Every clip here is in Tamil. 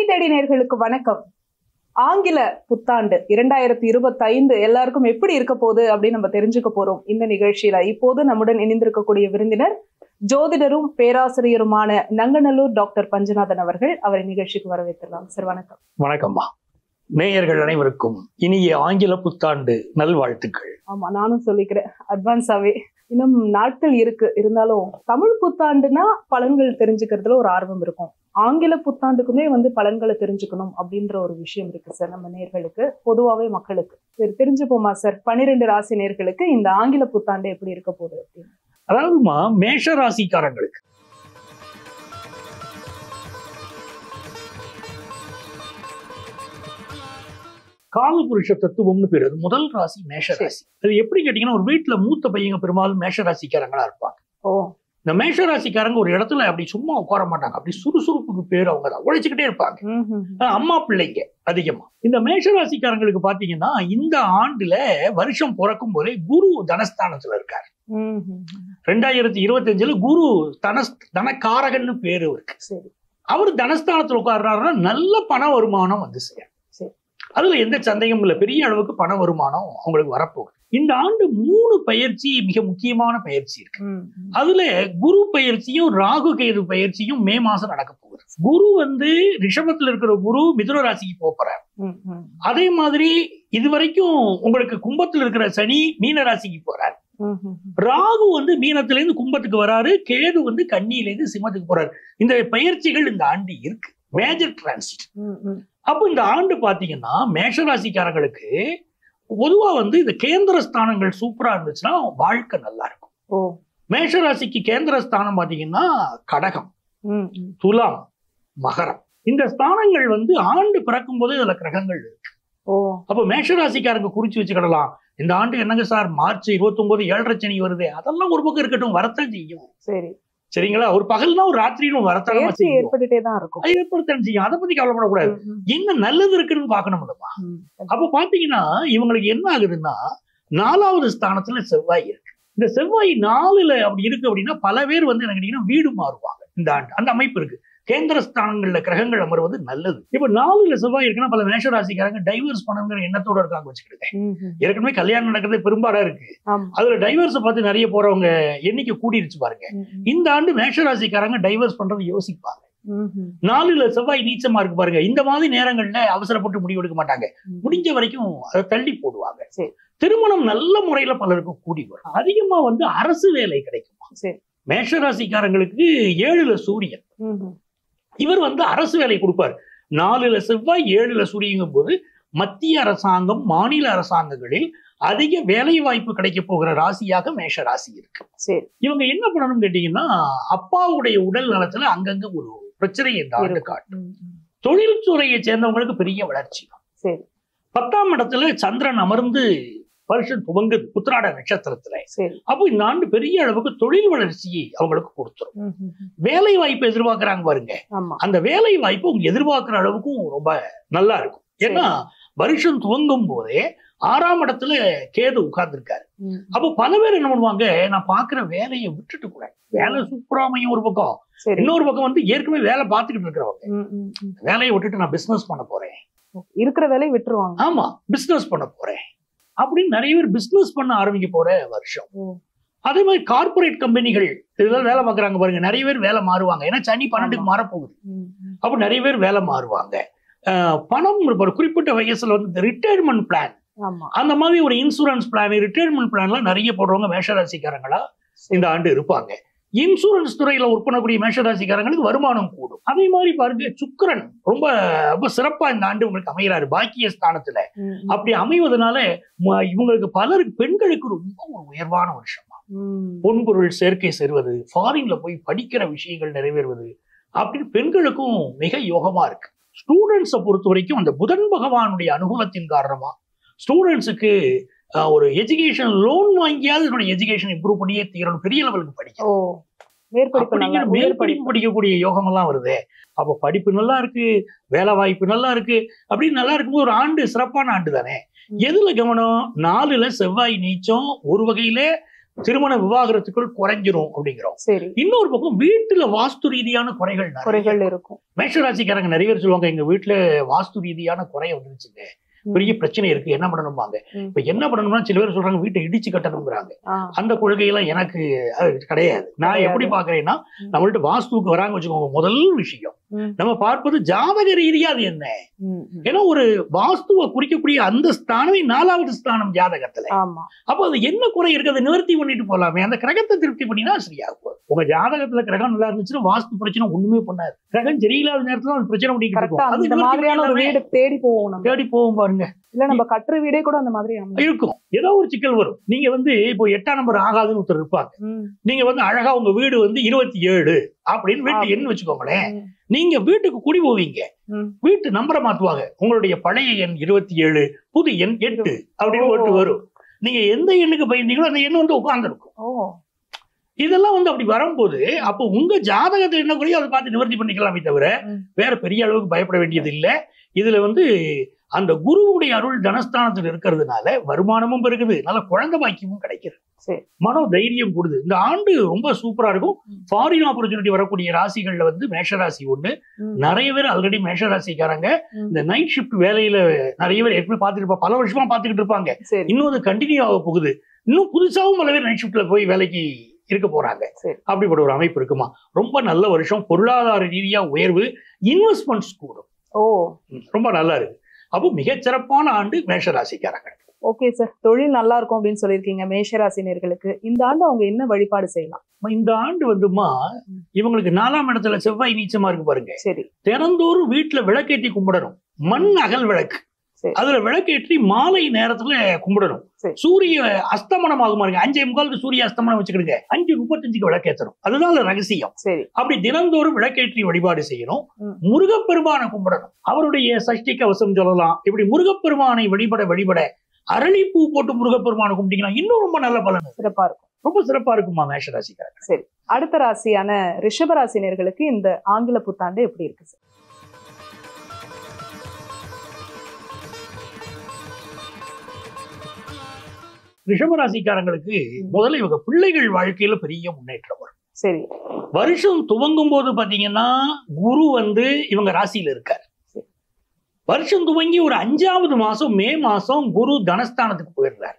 தேடி நேயர்களுக்கு வணக்கம். ஆங்கில புத்தாண்டு 2025 எல்லாருக்கும் எப்படி இருக்க போகுது அப்படின்னு நம்ம தெரிஞ்சுக்க போறோம் இந்த நிகழ்ச்சியில. இப்போது நம்முடன் இணைந்திருக்கக்கூடிய விருந்தினர் ஜோதிடரும் பேராசிரியருமான நங்கநல்லூர் டாக்டர் பஞ்சநாதன் அவர்கள். அவரை நிகழ்ச்சிக்கு வரவேற்கலாம். சார் வணக்கம். வணக்கம்மா. நேயர்கள் அனைவருக்கும் இனிய ஆங்கில புத்தாண்டு நல்வாழ்த்துக்கள். ஆமா, நானும் சொல்லிக்கிறேன் அட்வான்ஸாவே. இன்னும் நாட்கள் இருக்கு, இருந்தாலும் தமிழ் புத்தாண்டுனா பலன்கள் தெரிஞ்சுக்கிறதுல ஒரு ஆர்வம் இருக்கும். ஆங்கில புத்தாண்டுக்குமே பலன்களை தெரிஞ்சுக்கணும் அப்படின்ற ஒரு விஷயம் இருக்கு சார். நம்ம நேயர்களுக்கு, பொதுவாகவே மக்களுக்கு சரி தெரிஞ்சுப்போமா சார், 12 ராசி நேயர்களுக்கு இந்த ஆங்கில புத்தாண்டு எப்படி இருக்க போகுது அப்படின்னு? அதாவதுமா, மேஷ ராசிக்காரங்களுக்கு காலபுருஷ தத்துவம்னு பேரு. அது முதல் ராசி மேஷ ராசி. அது எப்படி கேட்டீங்கன்னா, ஒரு வீட்டுல மூத்த பையங்க பெரும்பாலும் மேஷ ராசிக்காரங்களா இருப்பாங்க. இந்த மேஷ ராசிக்காரங்க ஒரு இடத்துல அப்படி சும்மா உட்கார மாட்டாங்க. அப்படி சுறுசுறுப்புக்கு பேர் அவங்க தான், உழைச்சுக்கிட்டே இருப்பாங்க. அம்மா பிள்ளைங்க அதிகமா. இந்த மேஷ ராசிக்காரங்களுக்கு பாத்தீங்கன்னா, இந்த ஆண்டுல வருஷம் பிறக்கும் போதே குரு தனஸ்தானத்துல இருக்காரு. 2025 குரு தனக்காரகன்னு பேரு இருக்கு. அவரு தனஸ்தானத்துல உட்கார்றாருன்னா நல்ல பண வருமானம் சேரும். அதுல எந்த சந்தேகமும் இல்லை. பெரிய அளவுக்கு பண வருமானம் அவங்களுக்கு வரப்போகுது. இந்த ஆண்டு 3 பயிற்சி மிக முக்கியமான பயிற்சி இருக்கு. அதுல குரு பயிற்சியும் ராகு கேது பயிற்சியும் மே மாசம் நடக்க போகுது. குரு ரிஷபத்துல இருக்கிற குரு மிதுன ராசிக்கு போறாரு. அதே மாதிரி இதுவரைக்கும் உங்களுக்கு கும்பத்துல இருக்கிற சனி மீன ராசிக்கு போறாரு. ராகு மீனத்துல இருந்து கும்பத்துக்கு வராரு. கேது கன்னியில இருந்து சிம்மத்துக்கு போறாரு. இந்த பயிற்சிகள் இந்த ஆண்டு இருக்கு, மேஜர் டிரான்சிட். அப்போ இந்த ஆண்டு பாத்தீங்கன்னா மேஷராசிக்காரங்களுக்கு பொதுவா இந்த கேந்திர ஸ்தானங்கள் சூப்பரா இருந்துச்சுன்னா வாழ்க்கை நல்லா இருக்கும். மேஷராசிக்கு கேந்திர ஸ்தானம் பாத்தீங்கன்னா கடகம், துலாம், மகரம். இந்த ஸ்தானங்கள் ஆண்டு பிறக்கும் போதே இதுல கிரகங்கள் இருக்கு. அப்ப மேஷராசிக்காரங்க குறிச்சு வச்சுக்கிடலாம், இந்த ஆண்டு என்னங்க சார் மார்ச் 29 7.5 சனி வருது. அதெல்லாம் ஒரு பக்கம் இருக்கட்டும், வரத்தான் செய்யும். சரி சரிங்களா. ஒரு பகல்னா ஒரு ராத்திரியும் வரத்தான் செய்யும். அதை பத்தி கவலைப்படக்கூடாது. என்ன நல்லது இருக்குன்னு பாக்கணும் இல்லமா. அப்ப பாத்தீங்கன்னா இவங்களுக்கு என்ன ஆகுதுன்னா, 4வது ஸ்தானத்துல செவ்வாய் இருக்கு. இந்த செவ்வாய் 4ல அப்படி இருக்கு அப்படின்னா பல பேர் என்ன கேட்டீங்கன்னா வீடு மாறுவாங்க. இந்த ஆண்டு அந்த அமைப்பு இருக்கு. கேந்திர ஸ்தானங்கள்ல கிரகங்கள் அமர்வது நல்லது. இப்ப 4ல செவ்வாய் இருக்குன்னா பல மேஷராசிக்காரங்க டைவர்ஸ் பண்ணணுங்கிற எண்ணத்தோட இருக்காங்க வச்சுக்கிட்டேன். ஏற்கனவே கல்யாணம் நடக்கிறதே பெரும்பாலா இருக்கு. அதுல டைவர்ஸ் பார்த்து நிறைய போறவங்க எண்ணிக்கை கூடிருச்சு பாருங்க. இந்த ஆண்டு மேஷராசிக்காரங்க டைவர்ஸ் பண்றது யோசிப்பாங்க. 4ல செவ்வாய் நீச்சமா இருக்கு பாருங்க. இந்த மாதிரி நேரங்கள்ல அவசரப்பட்டு முடிவு எடுக்க மாட்டாங்க. முடிஞ்ச வரைக்கும் அதை தள்ளி போடுவாங்க. திருமணம் நல்ல முறையில பலருக்கு கூடி வரும். அதிகமா அரசு வேலை கிடைக்கும். மேஷராசிக்காரங்களுக்கு 7ல சூரியன். இவர் அரசு வேலை கொடுப்பார். 4ல செவ்வாய் 7ல சூரியங்கும் போது மத்திய அரசாங்கம், மாநில அரசாங்கங்களில் அதிக வேலை வாய்ப்பு கிடைக்க போகிற ராசியாக மேஷ ராசி இருக்கு. இவங்க என்ன பண்ணணும் கேட்டீங்கன்னா, அப்பாவுடைய உடல் நலத்துல அங்கங்க ஒரு பிரச்சனை இந்த ஆண்டு காட்டும். தொழில்துறையை சேர்ந்தவங்களுக்கு பெரிய வளர்ச்சி. 10ஆம் இடத்துல சந்திரன் அமர்ந்து வருஷம் துவங்குது உத்திராட நட்சத்திரத்துல. அப்போ இந்த ஆண்டு பெரிய அளவுக்கு தொழில் வளர்ச்சியை அவங்களுக்கு கொடுத்துரும். வேலை வாய்ப்பு எதிர்பார்க்கிறாங்க பாருங்க, அந்த வேலை வாய்ப்பு அவங்க எதிர்பார்க்கிற அளவுக்கும் ரொம்ப நல்லா இருக்கும். ஏன்னா வருஷம் துவங்கும் போதே 6ஆம் இடத்துல கேது உட்கார்ந்துருக்காரு. அப்போ பல பேர் என்ன பண்ணுவாங்க, நான் பாக்குற வேலையை விட்டுட்டு கூட, வேலை சூப்பராமையும் ஒரு பக்கம், இன்னொரு பக்கம் ஏற்கனவே வேலை பார்த்துக்கிட்டு இருக்கிறவங்க வேலையை விட்டுட்டு நான் பிசினஸ் பண்ண போறேன், இருக்கிற வேலையை விட்டுருவாங்க. ஆமா, பிசினஸ் பண்ண போறேன் அப்படின்னு நிறைய பேர் பிசினஸ் பண்ண ஆரம்பிக்க போற வருஷம். அதே மாதிரி கார்பரேட் கம்பெனிகள் இதெல்லாம் வேலை பார்க்கறாங்க பாருங்க, நிறைய பேர் வேலை மாறுவாங்க. ஏன்னா சனி 12க்கு மாறப்போகுது. அப்ப நிறைய பேர் வேலை மாறுவாங்க. பணம் ஒரு குறிப்பிட்ட வயசுல ரிட்டையர்மெண்ட் பிளான், அந்த மாதிரி ஒரு இன்சூரன்ஸ் பிளான், ரிட்டையர்மெண்ட் பிளான்லாம் நிறைய போடுறவங்க மேஷராசிக்காரங்களா இந்த ஆண்டு இருப்பாங்க. இன்சூரன்ஸ் துறையில ஒர்க் பண்ணக்கூடிய மேஷராசிக்காரங்களுக்கு வருமானம் கூடும். அதே மாதிரி பாருங்க, சுக்கிரன் ரொம்ப ரொம்ப சிறப்பா இந்த ஆண்டு உங்களுக்கு அமைகிறாரு பாக்கிய ஸ்தானத்துல. அப்படி அமைவதனால இவங்களுக்கு பலருக்கு, பெண்களுக்கு ரொம்ப ஒரு உயர்வான வருஷமா, பொன்பொருள் சேர்க்கை செய்வது, ஃபாரின்ல போய் படிக்கிற விஷயங்கள் நிறைவேறுவது அப்படின்னு பெண்களுக்கும் மிக யோகமா இருக்கு. ஸ்டூடெண்ட்ஸை பொறுத்த வரைக்கும் அந்த புதன் பகவானுடைய அனுகூலத்தின் காரணமா ஸ்டூடெண்ட்ஸுக்கு ஒரு எஜுகேஷன் லோன் வாங்கியாவது எஜுகேஷன் இம்ப்ரூவ் பண்ணியே தீரணும், பெரிய லெவலுக்கு படிக்கணும், மேற்படிப்பு படிக்கக்கூடிய யோகம் எல்லாம் வருது. அப்ப படிப்பு நல்லா இருக்கு, வேலை வாய்ப்பு நல்லா இருக்கு, அப்படின்னு நல்லா இருக்கும்போது ஒரு ஆண்டு சிறப்பான ஆண்டு தானே. எதுல கவனம்? 4ல செவ்வாய் நீச்சம் ஒரு வகையில திருமண விவாகரத்துக்குள் குறைஞ்சிரும் அப்படிங்கிறோம். இன்னொரு பக்கம் வீட்டுல வாஸ்து ரீதியான குறைகள் இருக்கும். மேஷராசிக்காரங்க நிறைய பேர் சொல்லுவாங்க, எங்க வீட்டுல வாஸ்து ரீதியான குறை வந்துருச்சுங்க, பெரிய பிரச்சனை இருக்கு, என்ன பண்ணணும்பாங்க. இப்ப என்ன பண்ணணும்னா சில பேர் சொல்றாங்க வீட்டை இடிச்சு கட்டணுங்கிறாங்க. அந்த கொள்கையெல்லாம் எனக்கு கிடையாது. நான் எப்படி பாக்குறேன்னா, நம்மள்ட்ட வாஸ்துக்கு வராங்க வச்சுக்கோங்க, முதல் விஷயம் நம்ம பார்ப்பது ஜாதக ரீதியா அது என்ன. ஏன்னா ஒரு வாஸ்துவை குறிக்கக்கூடிய அந்த ஸ்தானமே 4வது ஸ்தானம் ஜாதகத்துல. அப்ப அது என்ன குறை இருக்கு, அதை நிவர்த்தி பண்ணிட்டு போலாமே, அந்த கிரகத்தை திருப்தி பண்ணினா சரியாகும். உங்க ஜாதகத்துல கிரகம் நல்லா இருந்துச்சுன்னா வாஸ்து பிரச்சனை ஒண்ணுமே பண்ணாது. கிரகம் சரியில்லாத நேரத்துல அந்த பிரச்சனை பண்ணிக்கிட்டு தேடி போவோம் பாருங்க. இல்ல நம்ம கட்டுற வீடே கூட அந்த மாதிரி இருக்கும், ஏதோ ஒரு சிக்கல் வரும். நீங்க இப்போ 8ஆம் நம்பர் ஆகாதுன்னு ஒருத்தர் இருப்பாங்க. நீங்க அழகா உங்க வீடு 27 அப்படின்னு வீட்டு எண் வச்சுக்கோங்களேன். நீங்க வீட்டுக்கு குடி போவீங்க, வீட்டு நம்பரை மாத்துவாங்க. உங்களுடைய பழைய எண் 27, புது எண் 8 அப்படின்னு ஓட்டு வரும். நீங்க எந்த எண்ணுக்கு பயந்தீங்களோ அந்த எண் உட்கார்ந்துருக்கும். இதெல்லாம் அப்படி வரும்போது அப்போ உங்க ஜாதகத்தை என்ன குறையோ அதை பார்த்து நிவர்த்தி பண்ணிக்கலாமே தவிர வேற பெரிய அளவுக்கு பயப்பட வேண்டியது இல்லை. இதுல அந்த குருவுடைய அருள் தனஸ்தானத்தில் இருக்கிறதுனால வருமானமும் பெருகுது, நல்ல குழந்தை பாக்கியமும் கிடைக்கிறது, மனோ தைரியம் கூடுது. இந்த ஆண்டு ரொம்ப சூப்பரா இருக்கும். ஃபாரின் ஆப்பர்ச்சுனிட்டி வரக்கூடிய ராசிகள்ல மேஷராசி ஒண்ணு. நிறைய பேர் ஆல்ரெடி மேஷராசிக்காரங்க இந்த நைட் ஷிஃப்ட் வேலையில நிறைய பேர் ஏற்கனவே பார்த்துட்டு இருப்பாங்க, பல வருஷமா பார்த்துக்கிட்டு இருப்பாங்க. இன்னும் அது கண்டினியூ ஆக போகுது. இன்னும் புதுசாவும் பல பேர் நைட் ஷிஃப்ட்ல போய் வேலைக்கு இருக்க போறாங்க. அப்படிப்பட்ட ஒரு அமைப்பு இருக்குமா. ரொம்ப நல்ல வருஷம். பொருளாதார ரீதியா உயர்வு, இன்வெஸ்ட்மெண்ட்ஸ் கூடும், ரொம்ப நல்லா இருக்கு. அப்போ மிகச்சிறப்பான ஆண்டு மேஷராசிக்காரங்க. ஓகே சார், தொழில் நல்லா இருக்கும் அப்படின்னு சொல்லியிருக்கீங்க. மேஷராசினியர்களுக்கு இந்த ஆண்டு அவங்க என்ன வழிபாடு செய்யலாம்? இந்த ஆண்டு இவங்களுக்கு 4ஆம் இடத்துல செவ்வாய் நீச்சமா இருக்கு பாருங்க. சரி, தினந்தோறும் வீட்டுல விளக்கேற்றி கும்பிடணும். மண் அகல் விளக்கு, அதுல விளக்கேற்றி மாலை நேரத்துல கும்பிடணும். சூரிய அஸ்தமனம் ஆகுமா இருக்கு, 5:45 சூரிய அஸ்தமனம் வச்சுக்கிடுங்க, 5:35 விளக்கேற்றணும். அதுதான் ரகசியம். அப்படி தினந்தோறும் விளக்கேற்றி வழிபாடு செய்யணும். முருகப்பெருமானை கும்பிடணும். அவருடைய சஷ்டி கவசம் சொல்லலாம். இப்படி முருகப்பெருமானை வழிபட அரளிப்பூ போட்டு முருகப்பெருமானை கும்பிட்டீங்கன்னா இன்னும் ரொம்ப நல்ல பலன், சிறப்பா இருக்கும், ரொம்ப சிறப்பா இருக்குமா மேஷராசிக்காரங்க. சரி, அடுத்த ராசியான ரிஷபராசினியர்களுக்கு இந்த ஆங்கில புத்தாண்டு எப்படி இருக்கு சார்? ரிஷபராசிக்காரங்களுக்கு முதல்ல இவங்க பிள்ளைகள் வாழ்க்கையில பெரிய முன்னேற்றம் வரும். சரி, வருஷம் துவங்கும் போது பாத்தீங்கன்னா குரு இவங்க ராசியில இருக்காரு. வருஷம் துவங்கி ஒரு 5வது மாசம் மே மாசம் குரு தனஸ்தானத்துக்கு போயிடுறாரு.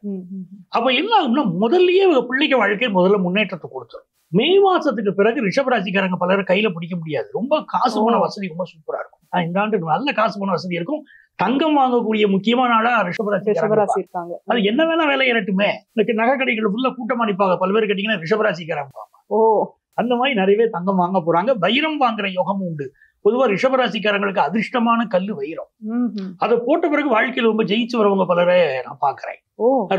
அப்ப என்ன ஆகும்னா முதல்லயே இவங்க பிள்ளைகள் வாழ்க்கை முதல்ல முன்னேற்றத்தை கொடுத்துரும். மே மாசத்துக்கு பிறகு ரிஷபராசிக்காரங்க பலரும் கையில பிடிக்க முடியாது. ரொம்ப காசு பண வசதி ரொம்ப சூப்பரா இருக்கும். இந்த ஆண்டு நல்ல காசு பண வசதி இருக்கும். தங்கம் வாங்கக்கூடிய முக்கியமான ஆளா ரிஷபராசி இருக்காங்க. அது என்ன வேணா வேலை ஏறட்டுமே. இன்னைக்கு நகை கடைகள் ஃபுல்லா கூட்டமா நிப்பாங்க. பல பேர் கேட்டீங்கன்னா ரிஷபராசிக்காரங்க. அந்த மாதிரி நிறைய பேர் தங்கம் வாங்க போறாங்க. வைரம் வாங்குற யோகமும் உண்டு. பொதுவா ரிஷபராசிக்காரங்களுக்கு அதிர்ஷ்டமான கல்லு வைரம். அதை போட்ட பிறகு வாழ்க்கையில் ரொம்ப ஜெயிச்சு வரவங்க பலரை நான் பாக்குறேன்.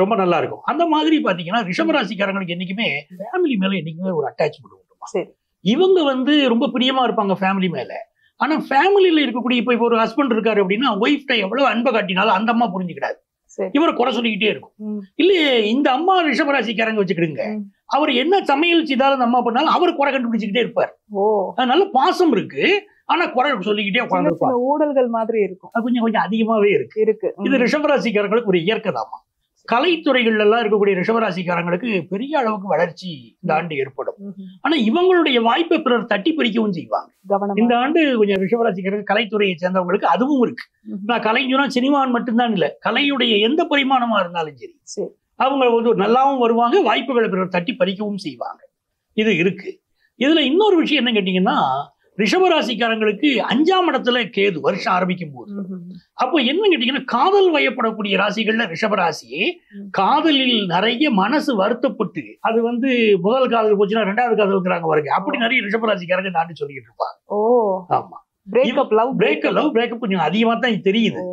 ரொம்ப நல்லா இருக்கும். அந்த மாதிரி பாத்தீங்கன்னா ரிஷபராசிக்காரங்களுக்கு என்னைக்குமே ஃபேமிலி மேல என்னைக்குமே ஒரு அட்டாச்மெண்ட் உண்டு. இவங்க ரொம்ப பிரியமா இருப்பாங்க ஃபேமிலி மேல. ஆனா ஃபேமிலியில இருக்கக்கூடிய இப்ப ஒரு ஹஸ்பண்ட் இருக்காரு அப்படின்னா ஒய்ஃப்ட எவ்வளவு அன்பை காட்டினாலும் அந்த அம்மா புரிஞ்சுக்கிடாது, இவரை குறை சொல்லிக்கிட்டே இருக்கும். இல்லையே இந்த அம்மா ரிஷபராசிக்காரங்க வச்சுக்கிடுங்க, அவர் என்ன சமையல் செய்தாலும் அந்த அம்மா பண்ணாலும் அவர் குறை கண்டுபிடிச்சுக்கிட்டே இருப்பார். நல்ல பாசம் இருக்கு, ஆனா குறை சொல்லிக்கிட்டே உட்கார்ந்து ஊழல்கள் மாதிரி இருக்கும், கொஞ்சம் கொஞ்சம் அதிகமாவே இருக்கு. இது ரிஷபராசிக்காரங்களுக்கு ஒரு இயற்கை தாமா. கலைத்துறைகள்ல எல்லாம் இருக்கக்கூடிய ரிஷபராசிக்காரங்களுக்கு பெரிய அளவுக்கு வளர்ச்சி இந்த ஆண்டு ஏற்படும். ஆனா இவங்களுடைய வாய்ப்பை பிறர் தட்டி பறிக்கவும் செய்வாங்க. இந்த ஆண்டு கொஞ்சம் ரிஷபராசிக்காரர்கள் கலைத்துறையை சேர்ந்தவங்களுக்கு அதுவும் இருக்கு. நான் கலைஞனா சினிமான் மட்டும்தான் இல்ல, கலையுடைய எந்த பரிமாணமா இருந்தாலும் சரி அவங்க நல்லாவும் வருவாங்க, வாய்ப்புகளை பிறர் தட்டி பறிக்கவும் செய்வாங்க. இது இருக்கு. இதுல இன்னொரு விஷயம் என்ன கேட்டீங்கன்னா, ரிஷபராசிக்காரங்களுக்கு 5ஆம் இடத்துல கேது வருஷம் ஆரம்பிக்கும் போது, அப்போ என்ன கேட்டீங்கன்னா காதல் வயப்படக்கூடிய ராசிகள்ல ரிஷபராசி. காதலில் நிறைய மனசு வருத்தப்பட்டு அது முதல் காதல் போச்சுன்னா 2வது காதல் இருக்கிறாங்க பாருங்க, அப்படி நிறைய ரிஷபராசிக்காரங்க தாண்டி சொல்லிட்டு இருப்பாங்க. ஆமா, பிரேக்கப் கொஞ்சம் அதிகமா தான் தெரியுது.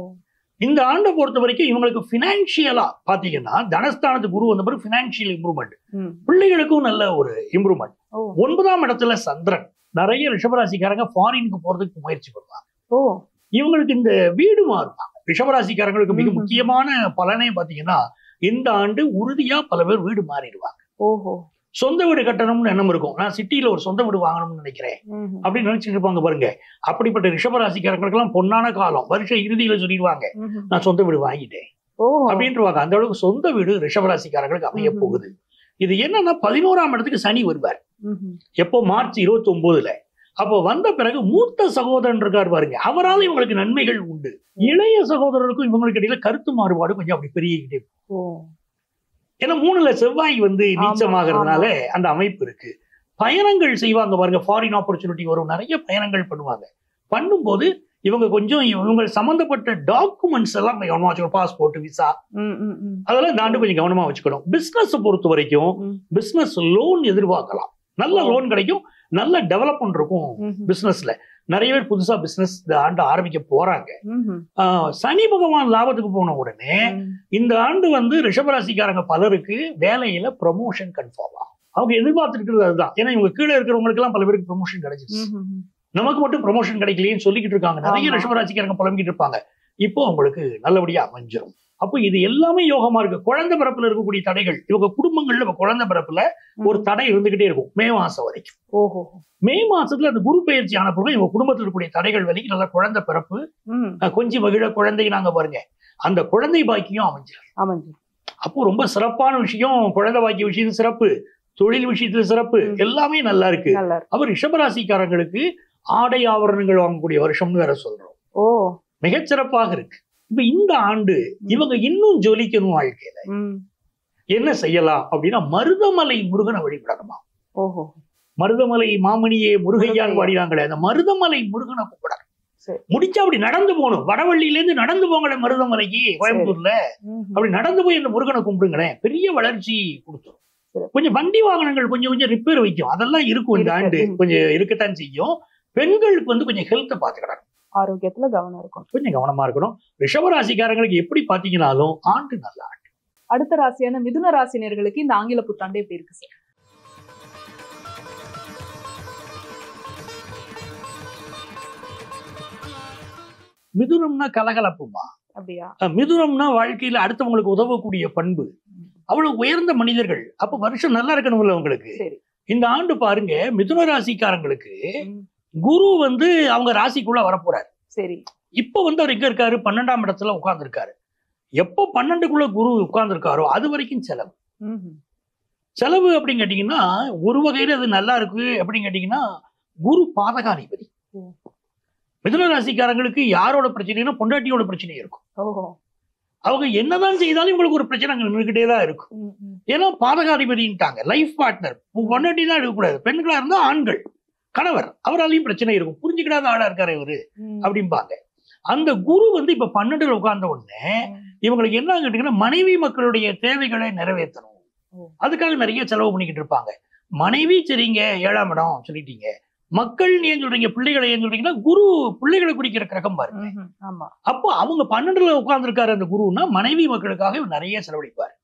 இந்த ஆண்டை பொறுத்த வரைக்கும் இவங்களுக்கு பினான்சியலா பாத்தீங்கன்னா தனஸ்தானத்து குரு வந்த பிறகு பினான்சியல் இம்ப்ரூவ்மெண்ட், பிள்ளைகளுக்கும் நல்ல ஒரு இம்ப்ரூவ்மெண்ட். 9ஆம் இடத்துல சந்திரன். நிறைய ரிஷபராசிக்காரங்க ஃபாரினுக்கு போறதுக்கு முயற்சி பண்ணுவாங்க. இவங்களுக்கு இந்த வீடு மாறுவாங்க. ரிஷபராசிக்காரங்களுக்கு மிக முக்கியமான பலனே பாத்தீங்கன்னா இந்த ஆண்டு உறுதியா பல பேர் வீடு மாறிடுவாங்க. சொந்த வீடு கட்டணும்னு எண்ணம் இருக்கும். நான் சிட்டியில ஒரு சொந்த வீடு வாங்கணும்னு நினைக்கிறேன் அப்படின்னு நினைச்சிட்டு இருப்பாங்க பாருங்க. அப்படிப்பட்ட ரிஷபராசிக்காரங்களுக்கு எல்லாம் பொன்னான காலம். வருஷ இறுதியில சொல்லிடுவாங்க நான் சொந்த வீடு வாங்கிட்டேன் அப்படின்ட்டு. அந்த அளவுக்கு சொந்த வீடு ரிஷபராசிக்காரங்களுக்கு அமைய போகுது. இது என்னன்னா 11ஆம் இடத்துக்கு சனி வருவார். எப்போ மார்ச் 29ல. அப்போ வந்த பிறகு மூத்த சகோதரன் இருக்கார் பாருங்க, அவரால் இவங்களுக்கு நன்மைகள் உண்டு. இளைய சகோதரருக்கும் இவங்களுக்கு இடையில கருத்து மாறுபாடு கொஞ்சம் அப்படி பெருகிக்கிட்டே போகும். ஏன்னா 3ல செவ்வாய் நீச்சமாகறதுனால அந்த அமைப்பு இருக்கு. பயணங்கள் செய்வாங்க பாருங்க, ஃபாரின் ஆப்பர்ச்சுனிட்டி வரும், நிறைய பயணங்கள் பண்ணுவாங்க. பண்ணும்போது இவங்க கொஞ்சம் இவங்க சம்பந்தப்பட்ட டாக்குமெண்ட்ஸ் எல்லாம் கவனமா வச்சுக்கணும். பாஸ்போர்ட், விசா, அதெல்லாம் இந்த ஆண்டு கொஞ்சம் கவனமா வச்சுக்கணும். பிசினஸ் பொறுத்த வரைக்கும் பிசினஸ் லோன் எதிர்பார்க்கலாம். நல்ல லோன் கிடைக்கும், நல்ல டெவலப்மெண்ட் இருக்கும் பிசினஸ்ல. நிறைய பேர் புதுசா பிசினஸ் இந்த ஆண்டு ஆரம்பிக்க போறாங்க. சனி பகவான் லாபத்துக்கு போன உடனே இந்த ஆண்டு ரிஷபராசிக்காரங்க பலருக்கு வேலையில ப்ரமோஷன் கன்ஃபார்ம் ஆகும். அவங்க எதிர்பார்த்துட்டு அதுதான். ஏன்னா இவங்க கீழே இருக்கிறவங்களுக்கு எல்லாம் பல பேருக்கு ப்ரமோஷன் கிடைச்சிருச்சு, நமக்கு மட்டும் ப்ரமோஷன் கிடைக்கலையேன்னு சொல்லிக்கிட்டு இருக்காங்க. நிறைய ரிஷபராசிக்காரங்க புலம்பிக்கிட்டு இருப்பாங்க. இப்போ அவங்களுக்கு நல்லபடியா அமைஞ்சிரும். அப்போ இது எல்லாமே யோகமா இருக்கு. குழந்தை பிறப்புல இருக்கக்கூடிய தடைகள், இவங்க குடும்பங்கள்ல குழந்தை பிறப்புல ஒரு தடை இருந்துகிட்டே இருக்கும் மே மாசம் வரைக்கும். மே மாசத்துல அந்த குரு பயிற்சி ஆன பிறகு இவங்க குடும்பத்தில் இருக்கக்கூடிய தடைகள் வரைக்கும் நல்ல குழந்தை பிறப்பு, கொஞ்சம் மகிழ குழந்தை நாங்க பாருங்க, அந்த குழந்தை பாக்கியம் அமைஞ்சிடும். அப்போ ரொம்ப சிறப்பான விஷயம். குழந்தை பாக்கிய விஷயத்துல சிறப்பு, தொழில் விஷயத்துல சிறப்பு, எல்லாமே நல்லா இருக்கு. அவர் ரிஷபராசிக்காரங்களுக்கு ஆடை ஆபரணங்கள் வாங்கக்கூடிய வருஷம்னு வேற சொல்றோம். மிகச்சிறப்பாக இருக்கு. இப்ப இந்த ஆண்டு இவங்க இன்னும் ஜொலிக்கணும் வாழ்க்கையில என்ன செய்யலாம் அப்படின்னா, மருதமலை முருகனை வழிபடணுமா. மருதமலை மாமணியே முருகையான்னு பாடினாங்களே, அந்த மருதமலை முருகனை கூப்பிடணும். முடிச்சா அப்படி நடந்து போகணும். வடவள்ளியில இருந்து நடந்து போங்களேன் மருதமலைக்கு, கோயம்புத்தூர்ல அப்படி நடந்து போய் அந்த முருகனை கும்பிடுங்களேன், பெரிய வளர்ச்சி கொடுத்துரும். கொஞ்சம் வண்டி வாகனங்கள் கொஞ்சம் கொஞ்சம் ரிப்பேர் வைக்கும், அதெல்லாம் இருக்கும். இந்த ஆண்டு கொஞ்சம் இருக்கத்தான் செய்யும். பெண்களுக்கு கொஞ்சம் ஹெல்த்தை பாத்துக்கிறாங்க, ஆரோக்கியத்துல கவனம் இருக்கும், கொஞ்சம் கவனமா இருக்கணும். ரிஷபராசிக்காரங்களுக்கு எப்படி பாத்தீங்கன்னாலும் ஆண்டு நல்ல ஆண்டு. அடுத்த ராசியான மிதுன ராசினியர்களுக்கு இந்த ஆங்கில புத்தாண்டு எப்படி இருக்கு சார்? மிதுனம்னா கலகலப்புமா. அப்படியா? மிதுனம்னா வாழ்க்கையில அடுத்தவங்களுக்கு உதவக்கூடிய பண்பு, அவ்வளவு உயர்ந்த மனிதர்கள். அப்ப வருஷம் நல்லா இருக்கணும்ல உங்களுக்கு. இந்த ஆண்டு பாருங்க, மிதுன ராசிக்காரங்களுக்கு குரு அவங்க ராசிக்குள்ள வரப்போறாரு. சரி, இப்ப அவர் எங்க இருக்காரு? 12ஆம் இடத்துல உட்கார்ந்து இருக்காரு. எப்போ 12க்குள்ள குரு உட்கார்ந்து இருக்காரோ அது வரைக்கும் செலவு. செலவு அப்படின்னு கேட்டீங்கன்னா ஒரு வகையில அது நல்லா இருக்கு. அப்படின்னு கேட்டீங்கன்னா குரு பாதகாதிபதி. மிதுன ராசிக்காரங்களுக்கு யாரோட பிரச்சனைனா பொண்டாட்டியோட பிரச்சனை இருக்கும். அவங்க என்னதான் செய்தாலும் இவங்களுக்கு ஒரு பிரச்சனை நின்றுகிட்டே தான் இருக்கும். ஏன்னா பாதகாதிபதிட்டாங்க. லைஃப் பார்ட்னர் பொண்டாட்டி தான் எடுக்கக்கூடாது. பெண்களா இருந்தா ஆண்கள், கணவர், அவராலையும் பிரச்சனை இருக்கும். புரிஞ்சுக்கிடாத ஆளா இருக்காரு இவரு அப்படிம்பாங்க. அந்த குரு இப்ப 12ல உட்கார்ந்த உடனே இவங்களுக்கு என்ன கேட்டீங்கன்னா மனைவி மக்களுடைய தேவைகளை நிறைவேற்றணும். அதுக்காக நிறைய செலவு பண்ணிக்கிட்டு இருப்பாங்க. மனைவி சரிங்க 7ஆம் இடம் சொல்லிட்டீங்க, மக்கள் ஏன் சொல்றீங்க, பிள்ளைகளை ஏன் சொல்றீங்கன்னா குரு பிள்ளைகளை குறிக்கிற கிரகம் பாருங்க. அப்போ அவங்க 12ல உட்கார்ந்து இருக்காரு அந்த குருன்னா மனைவி மக்களுக்காக நிறைய செலவழிப்பாரு.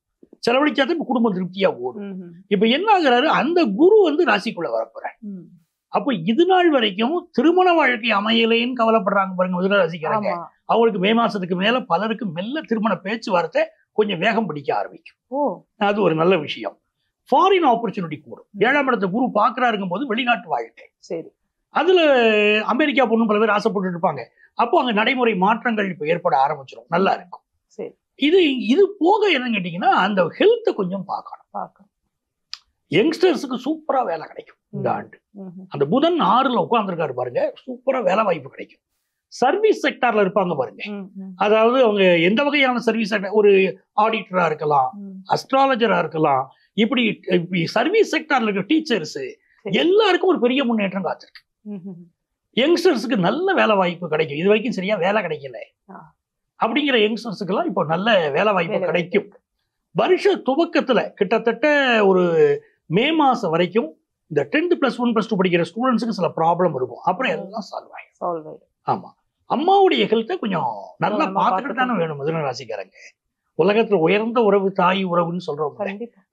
செலவழிச்சாதான் இப்ப குடும்பம் திருப்தியா ஓடும். இப்ப என்ன ஆகுறாரு, அந்த குரு ராசிக்குள்ள வரப்போறாரு. அப்போ இது நாள் வரைக்கும் திருமண வாழ்க்கை அமையலைன்னு கவலைப்படுறாங்க பாருங்க மிதுன ராசிக்காரங்க. அவங்களுக்கு மே மாசத்துக்கு மேல பலருக்கு மெல்ல திருமண பேச்சுவார்த்தை கொஞ்சம் வேகம் பிடிக்க ஆரம்பிக்கும். அது ஒரு நல்ல விஷயம். ஃபாரின் ஆப்பர்ச்சுனிட்டி கூடும். 7ஆம் இடத்தை குரு பாக்குறாருங்கும் போது வெளிநாட்டு வாழ்க்கை. சரி, அதுல அமெரிக்கா பொண்ணு பல பேர் ஆசைப்பட்டு இருப்பாங்க. அப்போ அங்க நடைமுறை மாற்றங்கள் இப்ப ஏற்பட ஆரம்பிச்சிடும். நல்லா இருக்கும். இது போக என்னன்னு கேட்டீங்கன்னா அந்த ஹெல்த்தை கொஞ்சம் பார்க்கணும். யங்ஸ்டர்ஸுக்கு சூப்பரா வேலை கிடைக்கும் இந்த ஆண்டு. அந்த புதன் 6ல உட்கார்ந்துருக்காரு பாருங்க, சூப்பரா வேலை வாய்ப்பு கிடைக்கும். சர்வீஸ் செக்டார்ல இருப்பாங்க பாருங்க, அதாவது அவங்க எந்த வகையான சர்வீஸ் செக்டர், ஒரு ஆடிட்டரா இருக்கலாம், அஸ்ட்ராலஜரா இருக்கலாம், இப்படி சர்வீஸ் செக்டார்ல இருக்க டீச்சர்ஸ் எல்லாருக்கும் ஒரு பெரிய முன்னேற்றம் காத்திருக்கு. யங்ஸ்டர்ஸுக்கு நல்ல வேலை வாய்ப்பு கிடைக்கும். இது வரைக்கும் சரியா வேலை கிடைக்கல அப்படிங்கிற யங்ஸ்டர்ஸுக்கு எல்லாம் இப்போ நல்ல வேலை வாய்ப்பு கிடைக்கும். வருஷ துவக்கத்துல கிட்டத்தட்ட ஒரு மே மாசம் வரைக்கும் இந்த 10th +1 +2 படிக்கிற ஸ்டூடெண்ட்ஸுக்கு சில ப்ராப்ளம் இருக்கும். அப்புறம் எல்லாம் சால்வ் ஆயிடும். ஆமா, அம்மாவுடைய ஹெல்த்தை கொஞ்சம் நல்லா பார்த்துக்கிட்டு தானே வேணும் மிதுன ராசிக்காரங்க. உலகத்துல உயர்ந்த உறவு தாய் உறவுன்னு சொல்றோம்.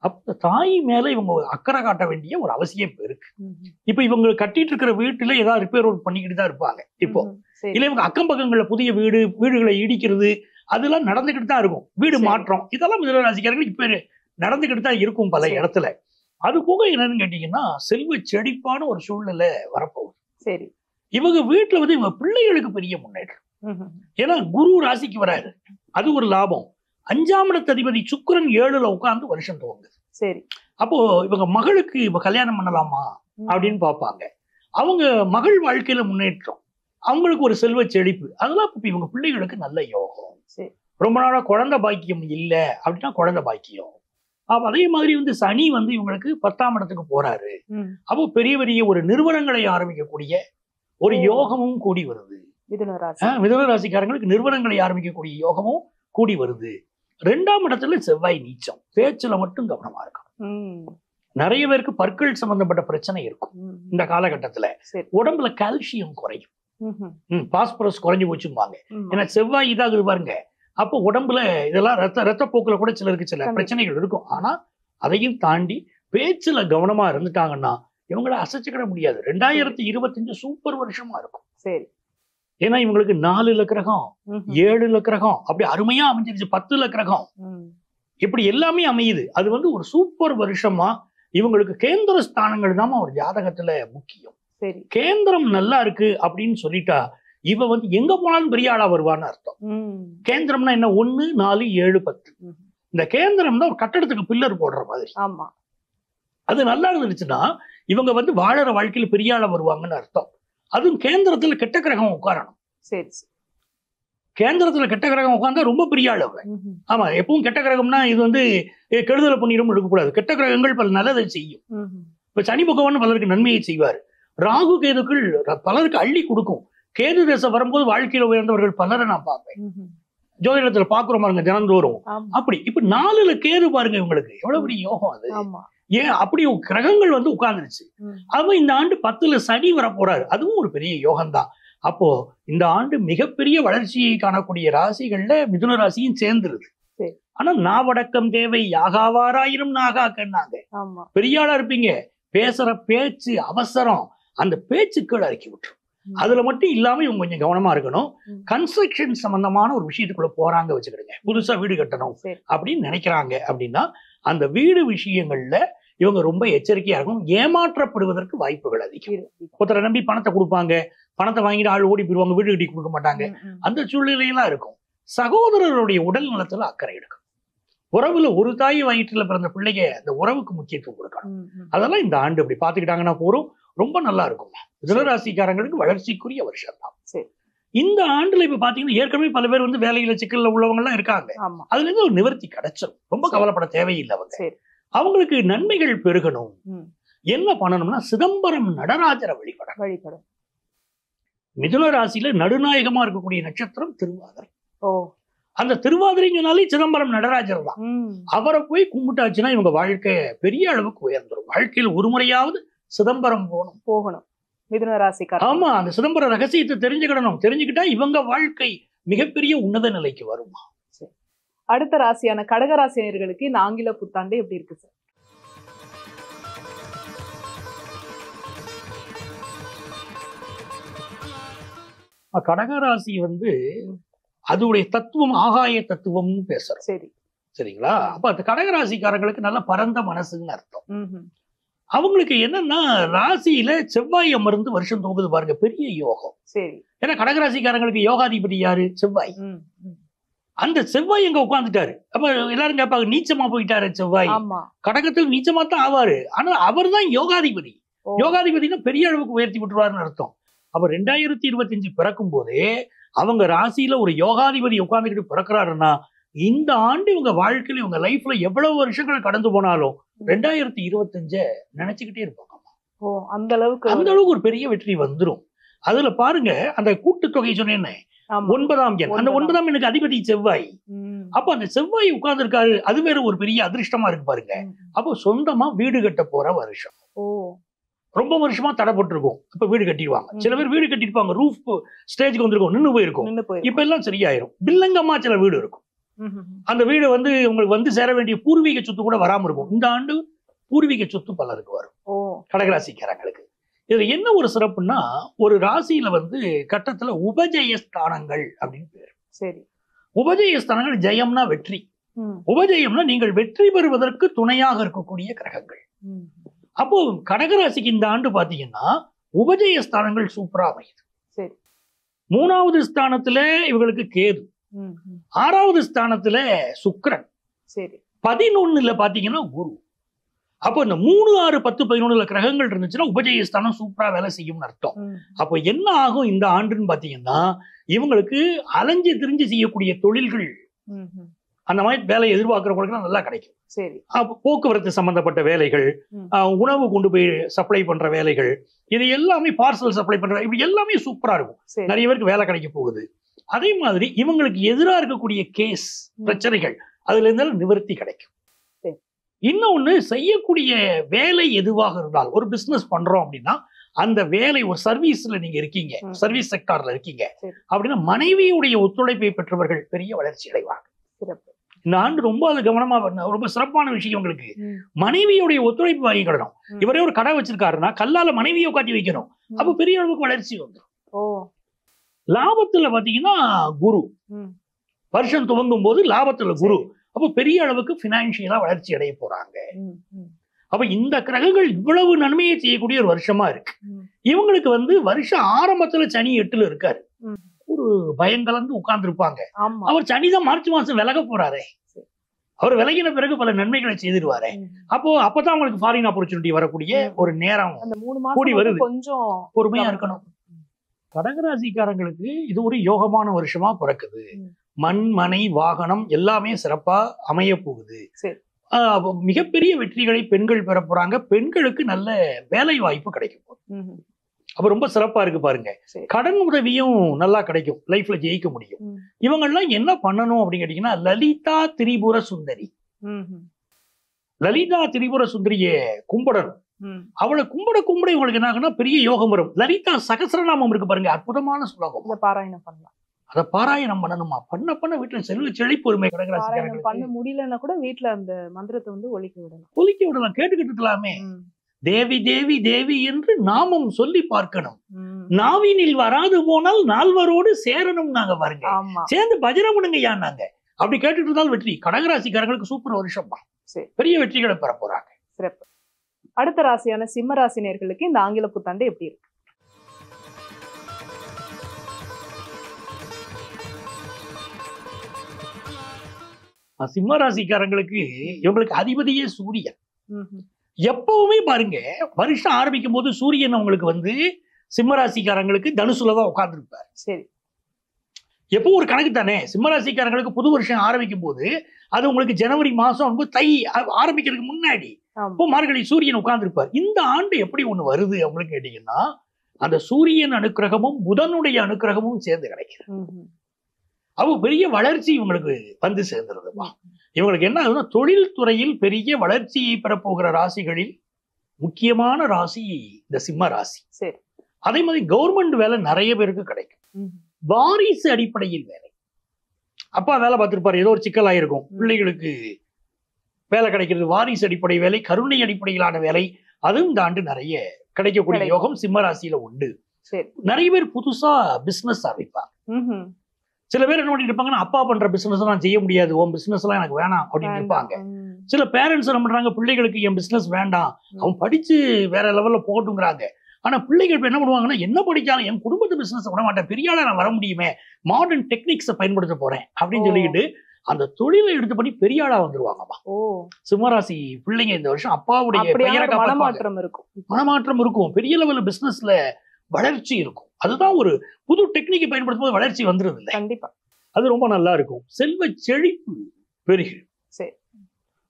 அப்ப தாய் மேல இவங்க அக்கறை காட்ட வேண்டிய ஒரு அவசியம் இருக்கு. இப்ப இவங்க கட்டிட்டு இருக்கிற வீட்டுல ஏதாவது ரிப்பேர் ஒர்க் பண்ணிக்கிட்டு தான் இருப்பாங்க. இப்போ இல்ல இவங்க அக்கம் பக்கங்கள்ல புதிய வீடுகளை இடிக்கிறது அதெல்லாம் நடந்துகிட்டு தான் இருக்கும். வீடு மாற்றம் இதெல்லாம் மிதுன ராசிக்காரங்களுக்கு இப்ப நடந்துகிட்டு தான் இருக்கும் பல இடத்துல. அது போக என்னன்னு கேட்டீங்கன்னா செல்வ செழிப்பான ஒரு சூழ்நிலை வரப்போகுது. சரி, இவங்க வீட்டுல இவங்க பிள்ளைகளுக்கு பெரிய முன்னேற்றம். ஏன்னா குரு ராசிக்கு வராது, அது ஒரு லாபம். 5ஆம் இடத்து அதிபதி சுக்கிரன் 7ல உட்கார்ந்து வருஷம் துவங்குது. சரி. அப்போ இவங்க மகளுக்கு இப்ப கல்யாணம் பண்ணலாமா அப்படின்னு பார்ப்பாங்க. அவங்க மகள் வாழ்க்கையில முன்னேற்றம், அவங்களுக்கு ஒரு செல்வ செழிப்பு, அதெல்லாம் இப்ப இவங்க பிள்ளைகளுக்கு நல்ல யோகம். ரொம்ப நாளா குழந்தை பாக்கியம் இல்ல அப்படின்னா குழந்தை பாக்கியம். அப்ப அதே மாதிரி வந்து சனி வந்து இவங்களுக்கு 10ஆம் இடத்துக்கு போறாரு. அப்போ பெரிய பெரிய ஒரு நிறுவனங்களை ஆரம்பிக்கக்கூடிய ஒரு யோகமும் கூடி வருது. மிதுன ராசிக்காரங்களுக்கு நிறுவனங்களை ஆரம்பிக்கக்கூடிய யோகமும் கூடி வருது. 2ஆம் இடத்துல செவ்வாய் நீச்சம், பேச்சுல மட்டும் கவனமா இருக்கும். நிறைய பேருக்கு பற்கள் சம்பந்தப்பட்ட பிரச்சனை இருக்கும் இந்த காலகட்டத்துல. உடம்புல கால்சியம் குறையும், பாஸ்பரஸ் குறைஞ்சு போச்சுப்பாங்க. ஏன்னா செவ்வாய் இதாகுது பாருங்க. அப்போ உடம்புல இதெல்லாம் ரத்த போக்குல கூட சிலருக்கு சில பிரச்சனைகள் இருக்கும். ஆனா அதையும் தாண்டி பேச்சுல கவனமா இருந்துட்டாங்கன்னா இவங்கள அசைச்சுக்கிட முடியாது. 2025 சூப்பர் வருஷமா இருக்கும். சரி. ஏன்னா இவங்களுக்கு 4 லக்கிரகம் 7 லக்கிரகம் அப்படி அருமையா அமைஞ்சிருச்சு, 10 லக்கிரகம் இப்படி எல்லாமே அமையுது. அது வந்து ஒரு சூப்பர் வருஷமா இவங்களுக்கு கேந்திர ஸ்தானங்கள் தான் ஒரு ஜாதகத்துல முக்கியம். கேந்திரம் நல்லா இருக்கு அப்படின்னு சொல்லிட்டா இவ வந்து எங்க போனாலும் பெரிய ஆளா வருவான்னு அர்த்தம். கேந்திரம்னா என்ன? 1, 4, 7, 10. இந்த கேந்திரம் தான் ஒரு கட்டடத்துக்கு பில்லர் போடுற மாதிரி. ஆமா, அது நல்லா இருந்துச்சுன்னா இவங்க வந்து வாழற வாழ்க்கையில பெரிய ஆளா வருவாங்கன்னு அர்த்தம். அதுவும் கேந்திரத்துல கெட்ட கிரகம் உட்காரணும். சரி. கேந்திரத்துல கெட்ட கிரகம் உட்கார்ந்தா ரொம்ப பெரிய ஆள் அவன். ஆமா, எப்பவும் கெட்ட கிரகம்னா இது வந்து கெடுதலை பண்ணிடும் எடுக்கக்கூடாது. கெட்ட கிரகங்கள் பல நல்லதை செய்யும். இப்ப சனி பகவான் பலருக்கு நன்மையை செய்வார். ராகு கேதுக்கள் பலருக்கு அள்ளி கொடுக்கும். கேது தசை வரும்போது வாழ்க்கையில உயர்ந்தவர்கள் பலரை நான் பார்ப்பேன். ஜோதிடத்துல பாக்குறோம் பாருங்க தினந்தோறும். அப்படி இப்ப 4ல கேது பாருங்க, இவங்களுக்கு எவ்வளவு பெரிய யோகம் அது. ஏன் அப்படி கிரகங்கள் வந்து உட்கார்ந்துருச்சு. அவன் இந்த ஆண்டு 10ல சனி வர போறாரு, அதுவும் ஒரு பெரிய யோகம் தான். அப்போ இந்த ஆண்டு மிகப்பெரிய வளர்ச்சியை காணக்கூடிய ராசிகள்ல மிதுன ராசியும் சேர்ந்துருது. ஆனா நாவடக்கம் தேவை, யாகாவாராயிரம் நாகாக்கன்னாங்க. பெரிய ஆளா இருப்பீங்க, பேசுற பேச்சு அவசரம், அந்த பேச்சுக்கள் இறக்கி விட்டுரும். அதுல மட்டும் இல்லாம இவங்க கொஞ்சம் கவனமா இருக்கணும். கன்ஸ்ட்ரக்ஷன் சம்பந்தமான ஒரு விஷயத்துக்குள்ள போறாங்க வச்சுக்கிடுங்க, புதுசா வீடு கட்டணும் அப்படின்னு நினைக்கிறாங்க அப்படின்னா அந்த வீடு விஷயங்கள்ல இவங்க ரொம்ப எச்சரிக்கையா இருக்கும். ஏமாற்றப்படுவதற்கு வாய்ப்புகள் அதிகம். ஒருத்தரை நம்பி பணத்தை கொடுப்பாங்க, பணத்தை வாங்கிட்டு ஆள் ஓடி போயிருவாங்க, வீடு கட்டி கொடுக்க மாட்டாங்க. அந்த சூழ்நிலையெல்லாம் இருக்கும். சகோதரருடைய உடல் நலத்துல அக்கறை எடுக்கும். உறவுல ஒரு தாய் வயிற்றுல பிறந்த பிள்ளைங்க அந்த உறவுக்கு முக்கியத்துவம் கொடுக்கணும். அதெல்லாம் இந்த ஆண்டு அப்படி பாத்துக்கிட்டாங்கன்னா போறோம், ரொம்ப நல்லா இருக்கும். மிதுனராசிக்காரங்களுக்கு வளர்ச்சிக்குரிய வருஷம் தான். இந்த ஆண்டுல இப்ப பாத்தீங்கன்னா ஏற்கனவே பல பேர் வந்து வேலையில சிக்கல்ல உள்ளவங்க எல்லாம் இருக்காங்க. அதுல இருந்து ஒரு நிவர்த்தி கிடைச்சிடும், ரொம்ப கவலைப்பட தேவையில்லை. அவங்களுக்கு நன்மைகள் பெருகணும். என்ன பண்ணணும்னா சிதம்பரம் நடராஜரை வழிபடணும். மிதுன ராசியில நடுநாயகமா இருக்கக்கூடிய நட்சத்திரம் திருவாதிரை. அந்த திருவாதிரைங்கனாலே சிதம்பரம் நடராஜர் தான். அவரை போய் கும்பிட்டாச்சுன்னா இவங்க வாழ்க்கை பெரிய அளவுக்கு உயர்ந்துடும். வாழ்க்கையில் ஒரு முறையாவது சிதம்பரம் போகணும் மிதுன ராசிக்காரர். ஆமா, அந்த சிதம்பர ரகசியத்தை தெரிஞ்சுக்கிடணும். தெரிஞ்சுக்கிட்டா இவங்க வாழ்க்கை மிகப்பெரிய உன்னத நிலைக்கு வருமா. அடுத்த ராசியான கடகராசினியர்களுக்கு இந்த ஆங்கில புத்தாண்டு எப்படி இருக்கு சார்? கடகராசி வந்து அதோடைய தத்துவம் ஆகாய தத்துவம்னு பேசுறோம். சரி, சரிங்களா? அப்ப அந்த கடகராசிக்காரங்களுக்கு நல்ல பரந்த மனசுன்னு அர்த்தம். அவங்களுக்கு என்னன்னா ராசியில செவ்வாய் அமர்ந்து வருஷம் தோகுது பாருங்க, பெரிய யோகம். சரி, ஏன்னா கடகராசிக்காரங்களுக்கு யோகாதிபதி யாரு? செவ்வாய். அந்த செவ்வாய் எங்க உட்கார்ந்துட்டாரு. அப்ப எல்லாரும் கேட்பாங்க, நீச்சமா போயிட்டாரு செவ்வாய். கடகத்தில் நீச்சமா தான் ஆவாரு, ஆனா அவர் தான் யோகாதிபதி. யோகாதிபதினா பெரிய அளவுக்கு உயர்த்தி விட்டுருவாருன்னு அர்த்தம். அப்ப 2025 பிறக்கும் போதே அவங்க ராசியில ஒரு யோகாதிபதி உட்கார்ந்துக்கிட்டு பிறக்கிறாருன்னா இந்த ஆண்டு இவங்க வாழ்க்கையில இவங்க லைஃப்ல எவ்வளவு வருஷங்கள் கடந்து போனாலும் 2025 நினைச்சுக்கிட்டே இருப்பாங்க. அந்த அளவுக்கு ஒரு பெரிய வெற்றி வந்துடும். அதுல பாருங்க, அந்த கூட்டுத்தொகை சொன்னேன்னு 9ஆம் எண், அந்த 9ஆம் எண்ணுக்கு அதிபதி செவ்வாய். அப்ப அந்த செவ்வாய் உட்கார்ந்து இருக்காரு, அது வேற ஒரு பெரிய அதிர்ஷ்டமா இருக்கு பாருங்க. அப்போ சொந்தமா வீடு கட்ட போற வருஷம். ரொம்ப வருஷமா தடைப்பட்டிருக்கும், இப்ப வீடு கட்டிடுவாங்க. சில பேர் வீடு கட்டிருப்பாங்க, ரூஃப் ஸ்டேஜ்க்கு வந்திருக்கும், நின்று போயிருக்கும், இப்ப எல்லாம் சரியாயிரும். பில்லங்கமா சில வீடு இருக்கும், அந்த வீடு வந்து உங்களுக்கு வந்து சேர வேண்டிய பூர்வீக சொத்து கூட வராம இருக்கும். இந்த ஆண்டு பூர்வீக சொத்து பலருக்கு வரும் கடகராசிக்காரங்களுக்கு. இதுல என்ன ஒரு சிறப்புன்னா, ஒரு ராசியில வந்து கட்டத்துல உபஜயஸ்தானங்கள் அப்படின்னு பேரு. சரி, உபஜயஸ்தானங்கள் ஜெயம்னா வெற்றி, உபஜயம்னா நீங்கள் வெற்றி பெறுவதற்கு துணையாக இருக்கக்கூடிய கிரகங்கள். அப்போ கடகராசிக்கு இந்த ஆண்டு பாத்தீங்கன்னா உபஜயஸ்தானங்கள் சூப்பரா அமையுது. சரி, 3வது ஸ்தானத்துல இவங்களுக்கு கேது, 6வது ஸ்தானத்துல சுக்கிரன், சரி, 11ல பாத்தீங்கன்னா குரு. அப்போ இந்த 3, 6, 10, 11 கிரகங்கள் இருந்துச்சுன்னா உபஜயஸ்தானம் சூப்பரா வேலை செய்யும்னு அர்த்தம். அப்போ என்ன ஆகும் இந்த ஆண்டுன்னு பாத்தீங்கன்னா, இவங்களுக்கு அலைஞ்சு திரிஞ்சு செய்யக்கூடிய தொழில்கள் அந்த மாதிரி வேலை எதிர்பார்க்கிறவங்களுக்கு நல்லா கிடைக்கும். சரி. போக்குவரத்து சம்பந்தப்பட்ட வேலைகள், உணவு கொண்டு போய் சப்ளை பண்ற வேலைகள், இது எல்லாமே பார்சல் சப்ளை பண்ற இப்படி எல்லாமே சூப்பரா இருக்கும். நிறைய பேருக்கு வேலை கிடைக்க போகுது. அதே மாதிரி இவங்களுக்கு எதிராக இருக்கக்கூடிய கேஸ் பிரச்சனைகள் அதுல இருந்தாலும் நிவர்த்தி கிடைக்கும். இன்னொன்னு, செய்யக்கூடிய வேலை எதுவாக இருந்தால், ஒரு பிசினஸ் பண்றோம் அப்படின்னா அந்த வேலை ஒரு சர்வீஸ்ல நீங்க இருக்கீங்க, சர்வீஸ் செக்டார்ல இருக்கீங்க அப்படின்னா மனைவியுடைய ஒத்துழைப்பை பெற்றவர்கள் பெரிய வளர்ச்சி அடைவாங்க. இந்த ஆண்டு ரொம்ப அது கவனமா ரொம்ப சிறப்பான விஷயம். உங்களுக்கு மனைவியுடைய ஒத்துழைப்பு வாங்கிக்கணும். இவரே ஒரு கடை வச்சிருக்காருன்னா கல்லால மனைவியை உட்காந்து வைக்கணும். அப்ப பெரிய அளவுக்கு வளர்ச்சி வந்துடும். லாபத்துல பாத்தீங்கன்னா குரு வருஷம் துவங்கும் போது லாபத்துல குரு, அப்ப பெரிய அளவுக்கு பினான்சியலா வளர்ச்சி அடைய போறாங்க. அப்ப இந்த கிரகங்கள் இவ்வளவு நன்மையை செய்யக்கூடிய ஒரு வருஷமா இருக்கு. இவங்களுக்கு வருஷ ஆரம்பத்துல சனி 8ல இருக்காரு. ஒரு பயம் கலந்து உட்கார்ந்து இருப்பாங்க. அவர் சனிதான் மார்ச் மாசம் விலக போறாரே. அவர் விலகின பிறகு பல நன்மைகளை செய்திருவாரு. அப்பதான் அவங்களுக்கு ஃபாரின் ஆப்பர்ச்சுனிட்டி வரக்கூடிய ஒரு நேரம் கூடி வருது. கொஞ்சம் பொறுமையா இருக்கணும். கடகராசிக்காரங்களுக்கு இது ஒரு யோகமான வருஷமா பிறக்குது. மண், மனை, வாகனம் எல்லாமே சிறப்பா அமைய போகுது. மிகப்பெரிய வெற்றிகளை பெண்கள் பெற போறாங்க. பெண்களுக்கு நல்ல வேலை வாய்ப்பு கிடைக்கும் போகுது. அப்ப ரொம்ப சிறப்பா இருக்கு பாருங்க. கடன் உதவியும் நல்லா கிடைக்கும், லைஃப்ல ஜெயிக்க முடியும். இவங்கெல்லாம் என்ன பண்ணணும் அப்படின்னு கேட்டீங்கன்னா, லலிதா திரிபுர சுந்தரி, லலிதா திரிபுர சுந்தரிய கும்பிடணும். அவளை கும்பிட இவங்களுக்கு என்ன ஆகுனா பெரிய யோகம் வரும். லலிதா சகஸ்ரநாமம் இருக்கு பாருங்க, அற்புதமான ஸ்லோகம். பாராயணம் பண்ணலாம். அதை பாராயணம் பண்ணணுமா? பண்ண வீட்டுல செல்வ செழிப்பு பொறுமை. பண்ண முடியலன்னா கூட வீட்டுல அந்த மந்திரத்தை ஒலிக்க விடலாம், கேட்டுக்கிட்டு இருக்கலாமே. தேவி தேவி தேவி என்று நாமம் சொல்லி பார்க்கணும். நாவினில் வராது போனால் நால்வரோடு சேரணும். நாங்க பாருங்க, சேர்ந்து பஜனை பண்ணுங்கய்யா. நாங்க அப்படி கேட்டுட்டு இருந்தால் வெற்றி. கடகராசிக்காரங்களுக்கு சூப்பர் வருஷம், பெரிய வெற்றிகளை பெற போறாங்க. சிறப்பு. அடுத்த ராசியான சிம்ம ராசினியர்களுக்கு இந்த ஆங்கில புத்தாண்டு எப்படி இருக்கு? சிம்ம ராசிக்காரங்களுக்கு இவங்களுக்கு அதிபதியே சூரியன். எப்பவுமே பாருங்க, வருஷம் ஆரம்பிக்கும் போது சூரியன் அவங்களுக்கு சிம்மராசிக்காரங்களுக்கு தனுசுலதான் உட்கார்ந்து இருப்பார். சரி, எப்போ ஒரு கணக்கு தானே. சிம்மராசிக்காரங்களுக்கு புது வருஷம் ஆரம்பிக்கும் போது அது உங்களுக்கு ஜனவரி மாசம் தை ஆரம்பிக்கிறதுக்கு முன்னாடி இப்போ மார்கழி சூரியன் உட்கார்ந்து இருப்பார். இந்த ஆண்டு எப்படி ஒண்ணு வருது அப்படின்னு கேட்டீங்கன்னா, அந்த சூரியன் அனுக்கிரகமும் புதனுடைய அனுக்கிரகமும் சேர்ந்து கிடைக்கிறது. அவங்க பெரிய வளர்ச்சி இவங்களுக்கு சேர்ந்துருதுப்பா. இவங்களுக்கு என்ன ஆகுதுன்னா, தொழில் துறையில் பெரிய வளர்ச்சியை பெறப்போகிற ராசிகளில் முக்கியமான ராசி இந்த சிம்ம ராசி. சரி, அதே மாதிரி கவர்மெண்ட் வேலை நிறைய பேருக்கு கிடைக்கும். வாரிசு அடிப்படையில் வேலை, அப்பா வேலை பார்த்திருப்பாரு, ஏதோ ஒரு சிக்கலாயிருக்கும், பிள்ளைகளுக்கு வேலை கிடைக்கிறது. வாரிசு அடிப்படை வேலை, கருணை அடிப்படையிலான வேலை, அதுவும் இந்த ஆண்டு நிறைய கிடைக்கக்கூடிய யோகம் சிம்ம ராசியில உண்டு. நிறைய பேர் புதுசா பிசினஸ் ஆரம்பிப்பாங்க. சில பேர் என்ன பண்ணிட்டு இருப்பாங்கன்னா, அப்பா பண்ற பிசினஸ் நான் செய்ய முடியாது, உன் பிசினஸ் எல்லாம் எனக்கு வேணாம் அப்படின்னு இருப்பாங்க. சில பேரண்ட்ஸ் என்ன பண்றாங்க, பிள்ளைகளுக்கு என் பிசினஸ் வேண்டாம், அவன் படிச்சு வேற லெவல்ல போகட்டுங்கிறாங்க. ஆனா பிள்ளைகள் என்ன பண்ணுவாங்கன்னா, என்ன படிச்சாலும் என் குடும்பத்து பிசினஸ் விட மாட்டேன், பெரிய ஆளா நான் வர முடியுமே, மாடர்ன் டெக்னிக்ஸை பயன்படுத்த போறேன் அப்படின்னு சொல்லிக்கிட்டு அந்த தொழிலை எடுத்து பண்ணி பெரிய ஆளா வந்துருவாங்கம்மா. சிம்மராசி பிள்ளைங்க இந்த வருஷம் அப்பாவுடைய மனமாற்றம் இருக்கும், பெரிய லெவல்ல பிசினஸ்ல வளர்ச்சி இருக்கும். அதுதான் ஒரு புது டெக்னிக்கை பயன்படுத்தும் போது வளர்ச்சி வந்துருது இல்லை. கண்டிப்பா அது ரொம்ப நல்லா இருக்கும். செல்வ செழிப்பு பெருகும்.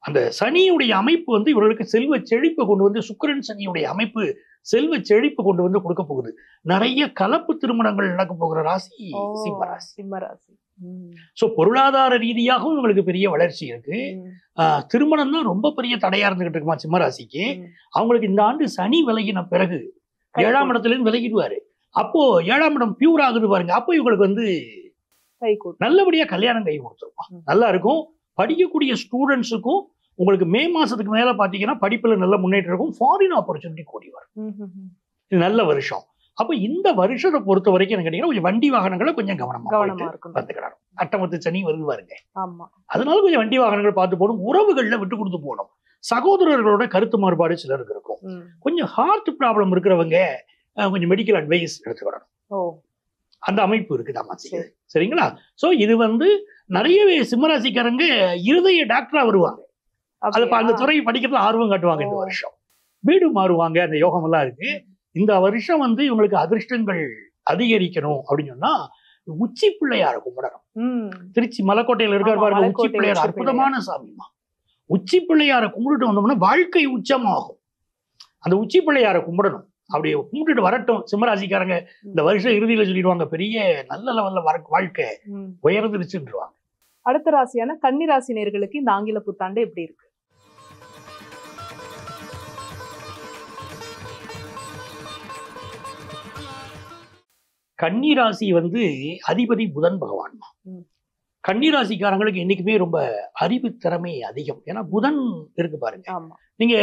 அந்த சனியுடைய அமைப்பு இவர்களுக்கு செல்வ செழிப்பை கொண்டு வந்து, சுக்கிரன் சனியுடைய அமைப்பு செல்வ செழிப்பு கொண்டு வந்து கொடுக்க போகுது. நிறைய கலப்பு திருமணங்கள் நடக்க போகிற ராசி சிம்மராசி. சோ பொருளாதார ரீதியாகவும் இவங்களுக்கு பெரிய வளர்ச்சி இருக்கு. திருமணம் தான் ரொம்ப பெரிய தடையா இருந்துகிட்டு இருக்குமா சிம்மராசிக்கு. அவங்களுக்கு இந்த ஆண்டு சனி விலகின பிறகு 7ஆம் இடத்துல இருந்து விலகிடுவாரு. அப்போ 7ஆம் இடம் பியூர் ஆகுது பாருங்க. அப்போ இவங்களுக்கு நல்லபடியா கல்யாணம் கை கொடுத்துருப்பான், நல்லா இருக்கும். படிக்கக்கூடிய ஸ்டூடெண்ட்ஸுக்கும் உங்களுக்கு மே மாசத்துக்கு மேல பாத்தீங்கன்னா படிப்புல நல்ல முன்னேற்றம் இருக்கும். ஃபாரின் ஆப்பர்ச்சுனிட்டி கூடி வரும். இது நல்ல வருஷம். அப்ப இந்த வருஷத்தை பொறுத்த வரைக்கும் என்ன கேட்டீங்கன்னா, கொஞ்சம் வண்டி வாகனங்களை கொஞ்சம் கவனமா பார்த்துக்கலாம். அட்டமத்து சனி வருது பாருங்க, அதனால கொஞ்சம் வண்டி வாகனங்கள் பார்த்து போகணும். உறவுகள்ல விட்டு கொடுத்து போகணும். சகோதரர்களோட கருத்து மாறுபாடு சிலருக்கு இருக்கும். கொஞ்சம் ஹார்ட் ப்ராப்ளம் இருக்கிறவங்க கொஞ்சம் மெடிக்கல் அட்வைஸ் எடுத்துக்கணும். அந்த அமைப்பு இருக்குதாமா, சரிங்களா? சோ இது நிறையவே சிம்மராசிக்காரங்க இருதய டாக்டரா வருவாங்க. அந்த துறையை படிக்கிறதுல ஆர்வம் காட்டுவாங்க. இந்த வருஷம் வீடு மாறுவாங்க, அந்த யோகம் எல்லாம் இருக்கு. இந்த வருஷம் வந்து இவங்களுக்கு அதிர்ஷ்டங்கள் அதிகரிக்கணும் அப்படின்னு சொன்னா உச்சி பிள்ளையார கும்பிடணும். திருச்சி மலைக்கோட்டையில இருக்காரு பாருங்க, உச்சி பிள்ளையார் அற்புதமான சாமிமா. உச்சி பிள்ளையார கும்பிட்டுட்டு வந்தோம்னா வாழ்க்கை உச்சமாகும். அந்த உச்சி பிள்ளையார கும்பிடணும். அப்படி கும்பிட்டுட்டு வரட்டும். சிம்மராசிக்காரங்க இந்த வருஷம் இறுதியில சொல்லிடுவாங்க, பெரிய நல்ல லெவல்ல வாழ்க்கை உயர்ந்துருச்சுருவாங்க. அடுத்த ராசியான கன்னி ராசி நேயர்களுக்கு இந்த ஆங்கில புத்தாண்டு எப்படி இருக்கு? கன்னிராசி வந்து அதிபதி புதன் பகவான். கன்னிராசிக்காரங்களுக்கு என்னைக்குமே ரொம்ப அறிவு திறமை அதிகம். ஏன்னா புதன் இருக்கு பாருங்க. நீங்க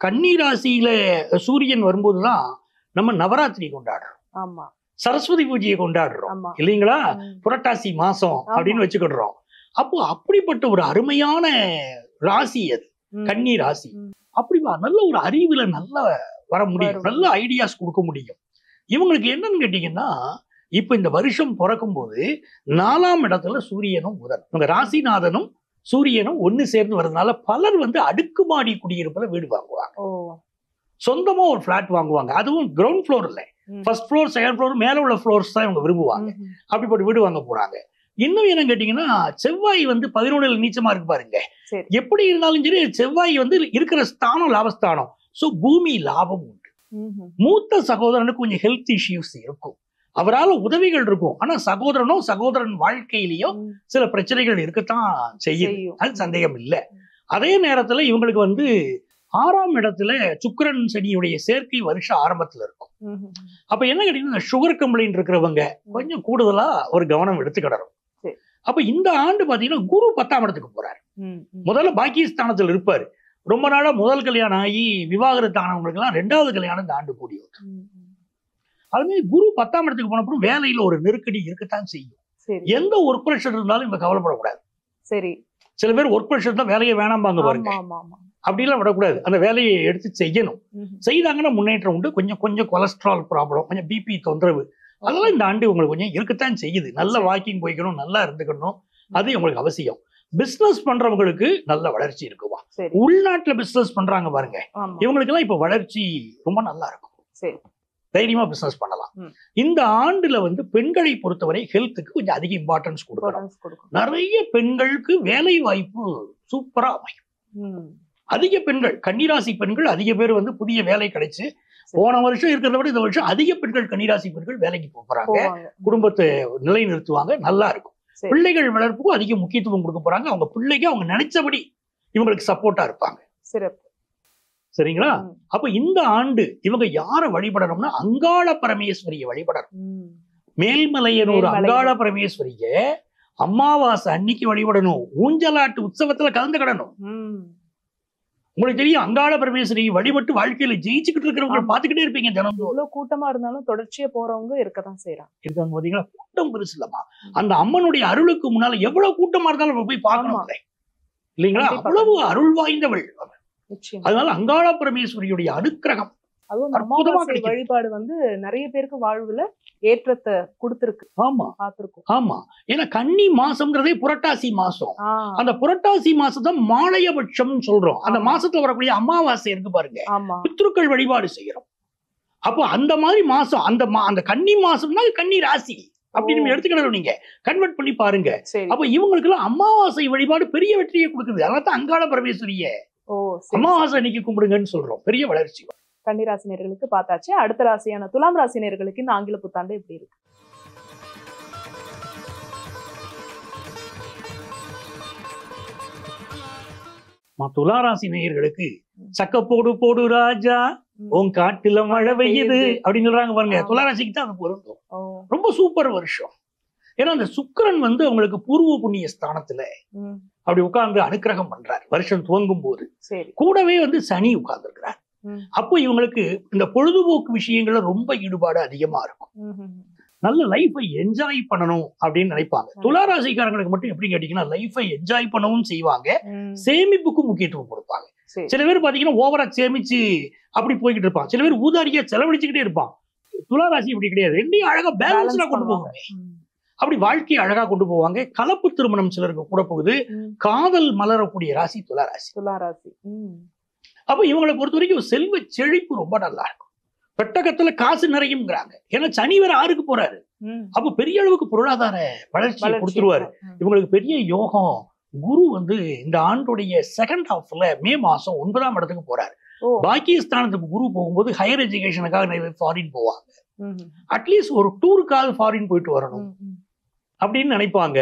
கன்னிராசியில சூரியன் வரும்போதுதான் நம்ம நவராத்திரி கொண்டாடுறோம், சரஸ்வதி பூஜையை கொண்டாடுறோம் இல்லைங்களா? புரட்டாசி மாசம் அப்படின்னு வச்சுக்கிடுறோம். அப்போ அப்படிப்பட்ட ஒரு அருமையான ராசி அது கன்னி ராசி. அப்படி நல்ல ஒரு அறிவுல நல்லா வர முடியும், நல்ல ஐடியாஸ் கொடுக்க முடியும். இவங்களுக்கு என்னன்னு கேட்டீங்கன்னா, இப்ப இந்த வருஷம் பிறக்கும் போது 4ஆம் இடத்துல சூரியனும் புதன், உங்க ராசிநாதனும் சூரியனும் ஒண்ணு சேர்ந்து வர்றதுனால பலர் வந்து அடுக்குமாடி குடியிருப்புல வீடு வாங்குவாங்க, சொந்தமா ஒரு பிளாட் வாங்குவாங்க. அதுவும் கிரவுண்ட் ஃப்ளோர் இல்ல, ஃபர்ஸ்ட் ஃப்ளோர் செகண்ட் ஃப்ளோர் மேல உள்ள ஃப்ளோர்ஸ் தான் இவங்க விரும்புவாங்க. அப்படிப்பட்ட வீடு வாங்க போறாங்க. இன்னும் என்ன கேட்டீங்கன்னா, செவ்வாய் வந்து 11ல் நீச்சமா இருக்கு பாருங்க. எப்படி இருந்தாலும் சரி செவ்வாய் வந்து இருக்கிற ஸ்தானம் லாபஸ்தானம். சோ பூமி லாபம் உண்டு. மூத்த சகோதரனுக்கு கொஞ்சம் ஹெல்த் இஷ்யூஸ் இருக்கும், அவரால் உதவிகள் இருக்கும். ஆனா சகோதரன் வாழ்க்கையிலயோ சில பிரச்சனைகள் இருக்கத்தான் செய்யும், அது சந்தேகம் இல்லை. அதே நேரத்துல இவங்களுக்கு வந்து 6ஆம் இடத்துல சுக்கிரன் சனியுடைய சேர்க்கை வருஷம் ஆரம்பத்துல இருக்கும். அப்ப என்ன கேட்டீங்கன்னா, சுகர் கம்ப்ளைண்ட் இருக்கிறவங்க கொஞ்சம் கூடுதலா ஒரு கவனம் எடுத்துக்கிடணும். அப்ப இந்த ஆண்டு பாத்தீங்கன்னா குரு 10ஆம் இடத்துக்கு போறாரு. முதல்ல பாக்கியஸ்தானத்தில் இருப்பாரு. ரொம்ப நாளா முதல் கல்யாணம் ஆகி விவாகரத்து ஆனவங்களுக்கு எல்லாம் 2வது கல்யாணம் இந்த ஆண்டு கூடி வரும். அதுமாதிரி குரு 10ஆம் இடத்துக்கு போனப்பறம் வேலையில ஒரு நெருக்கடி இருக்கத்தான் செய்யும். எந்த ஒர்க் ப்ரெஷர் இருந்தாலும் இவங்க கவலைப்படக்கூடாது. சரி, சில பேர் ஒர்க் ப்ரெஷர் தான் வேலையை வேணாம்பாங்க பாருங்க, அப்படிலாம் விடக்கூடாது. அந்த வேலையை எடுத்து செய்யணும். செய்தாங்கன்னா முன்னேற்றம் உண்டு. கொஞ்சம் கொலஸ்ட்ரால் ப்ராப்ளம், கொஞ்சம் பிபி தொந்தரவு, அதெல்லாம் இந்த ஆண்டு உங்களுக்கு கொஞ்சம் இருக்கத்தான் செய்யுது. நல்ல வாக்கிங் போய்க்கணும், நல்லா இருந்துக்கணும், அது உங்களுக்கு அவசியம். பிசினஸ் பண்றவங்களுக்கு நல்ல வளர்ச்சி இருக்குமா. உள்நாட்டுல பிசினஸ் பண்றாங்க பாருங்க, இவங்களுக்கு எல்லாம் இப்ப வளர்ச்சி ரொம்ப நல்லா இருக்கும், தைரியமா பிசினஸ் பண்ணலாம். இந்த ஆண்டுல வந்து பெண்களை பொறுத்தவரை ஹெல்த்துக்கு கொஞ்சம் அதிக இம்பார்ட்டன்ஸ் கொடுக்கணும். நிறைய பெண்களுக்கு வேலை வாய்ப்பு சூப்பரா அமையும். அதிக பெண்கள், கன்னிராசி பெண்கள் அதிக பேர் வந்து புதிய வேலை கிடைச்சு, போன வருஷம் இருக்கிறத விட இந்த வருஷம் அதிக பெண்கள் கன்னிராசி பெண்கள் வேலைக்கு போறாங்க, குடும்பத்தை நிலைநிறுத்துவாங்க, நல்லா இருக்கும். பிள்ளைகள் வளர்ப்புக்கும் அதிக முக்கியத்துவம் கொடுக்க போறாங்க. அவங்க பிள்ளைக்கு அவங்க நினைச்சபடி இவங்களுக்கு சப்போர்ட்டா இருப்பாங்க. சரிங்களா? அப்ப இந்த ஆண்டு இவங்க யார வழிபடணும்னா, அங்காள பரமேஸ்வரியை வழிபடணும். மேல்மலையனூர் அங்காள பரமேஸ்வரிய அமாவாசை அன்னைக்கு வழிபடணும். ஊஞ்சலாட்டு உற்சவத்துல கலந்துக்கிடணும். உங்களுக்கு தெரியும், அங்காள பரமேஸ்வரி வழிபட்டு வாழ்க்கையில ஜெயிச்சுக்கிட்டு இருக்கிறவங்க பாத்துக்கிட்டே இருப்பீங்க. தினம் எவ்வளவு கூட்டமா இருந்தாலும் தொடர்ச்சியா போறவங்க இருக்கதான் செய்யறாங்க. இருக்காங்க பாத்தீங்களா? கூட்டம் பெருசு இல்லமா, அந்த அம்மனுடைய அருளுக்கு முன்னால எவ்வளவு கூட்டமா இருந்தாலும் போய் பார்க்கணும் இல்லைங்களா? அவ்வளவு அருள் வாய்ந்தவள். அதனால அங்காள பரமேஸ்வரியுடைய அனுக்கிரகம், அதுவும் வழிபாடு வந்து நிறைய பேருக்கு வாழ்வுல ஏற்றத்தை கொடுத்திருக்கு. ஆமா, பார்த்திருக்கோம். ஆமா, ஏன்னா கன்னி மாசம்ங்கிறதே புரட்டாசி மாசம். அந்த புரட்டாசி மாசம் தான் மாலையபட்சம் சொல்றோம். அந்த மாசத்துல வரக்கூடிய அமாவாசை இருக்கு பாருங்க, பித்ருக்கள் வழிபாடு செய்யறோம். அப்போ அந்த மாதிரி மாசம், அந்த கன்னி மாசம்னா கன்னி ராசி அப்படின்னு எடுத்துக்கணும். நீங்க கன்வெர்ட் பண்ணி பாருங்க. அப்ப இவங்களுக்கு எல்லாம் அமாவாசை வழிபாடு பெரிய வெற்றியை கொடுக்குது. அதனால அங்காள பரமேஸ்வரிய அமாவாசை அன்னைக்கு கும்பிடுங்கன்னு சொல்றோம். பெரிய வளர்ச்சி. கன்னிராசினியர்களுக்கு பார்த்தாச்சு. அடுத்த ராசியான துலாம் ராசினியர்களுக்கு இந்த ஆங்கில புத்தாண்டு எப்படி இருக்கு? துளாராசி நேயர்களுக்கு சக்கப்போடு போடு ராஜா உன் காட்டுல மழை பெய்யுது அப்படின்னு சொல்றாங்க பாருங்க. துளாராசிக்கு தான் அது பொருந்தும். ரொம்ப சூப்பர் வருஷம். ஏன்னா அந்த சுக்கிரன் வந்து அவங்களுக்கு பூர்வ புண்ணிய ஸ்தானத்துல அப்படி உட்கார்ந்து அனுக்கிரகம் பண்றாரு வருஷம் துவங்கும் போது. கூடவே வந்து சனி உட்கார்ந்து இருக்கிறார். அப்போ இவங்களுக்கு இந்த பொழுதுபோக்கு விஷயங்கள்ல ரொம்ப ஈடுபாடு அதிகமா இருக்கும். நல்ல லைஃபை என்ஜாய் பண்ணணும் அப்படின்னு நினைப்பாங்க. துளாராசிக்காரங்களுக்கு மட்டும் எப்படி கேட்டீங்கன்னா, லைஃபை என்ஜாய் பண்ணவும் செய்வாங்க, சேமிப்புக்கும் முக்கியத்துவம் கொடுப்பாங்க. சில பேர் பாத்தீங்கன்னா ஓவரா சேமிச்சு அப்படி போய்கிட்டு இருப்பான். சில பேர் ஊதாரியா செலவழிச்சுக்கிட்டே இருப்பான். துளாராசி இப்படி கிடையாது, ரெண்டையும் அழகா பேலன்ஸ்டா கொண்டு போவாங்க. அப்படி வாழ்க்கையை அழகா கொண்டு போவாங்க. கலப்பு திருமணம் சிலருக்கு கூட போகுது. காதல் மலரக்கூடிய ராசி துளாராசி. துளாராசி. அப்ப இவங்களை பொறுத்த வரைக்கும் செல்வ செழிப்பு ரொம்ப நல்லா இருக்கும். பெட்டகத்துல காசு நிறையும்ங்கிறாங்க. ஏன்னா சனி வேற 6க்கு போறாரு. அப்ப பெரிய அளவுக்கு பொருளாதார வளர்ச்சியை கொடுத்துருவாரு. இவங்களுக்கு பெரிய யோகம். குரு வந்து இந்த ஆண்டுடைய செகண்ட் ஹாஃப்ல மே மாசம் 9ஆம் இடத்துக்கு போறாரு. பாக்கிய ஸ்தானத்துக்கு குரு போகும்போது ஹையர் எஜுகேஷனுக்காக நிறைய ஃபாரின் போவாங்க. அட்லீஸ்ட் ஒரு டூருக்காக ஃபாரின் போயிட்டு வரணும் அப்படின்னு நினைப்பாங்க.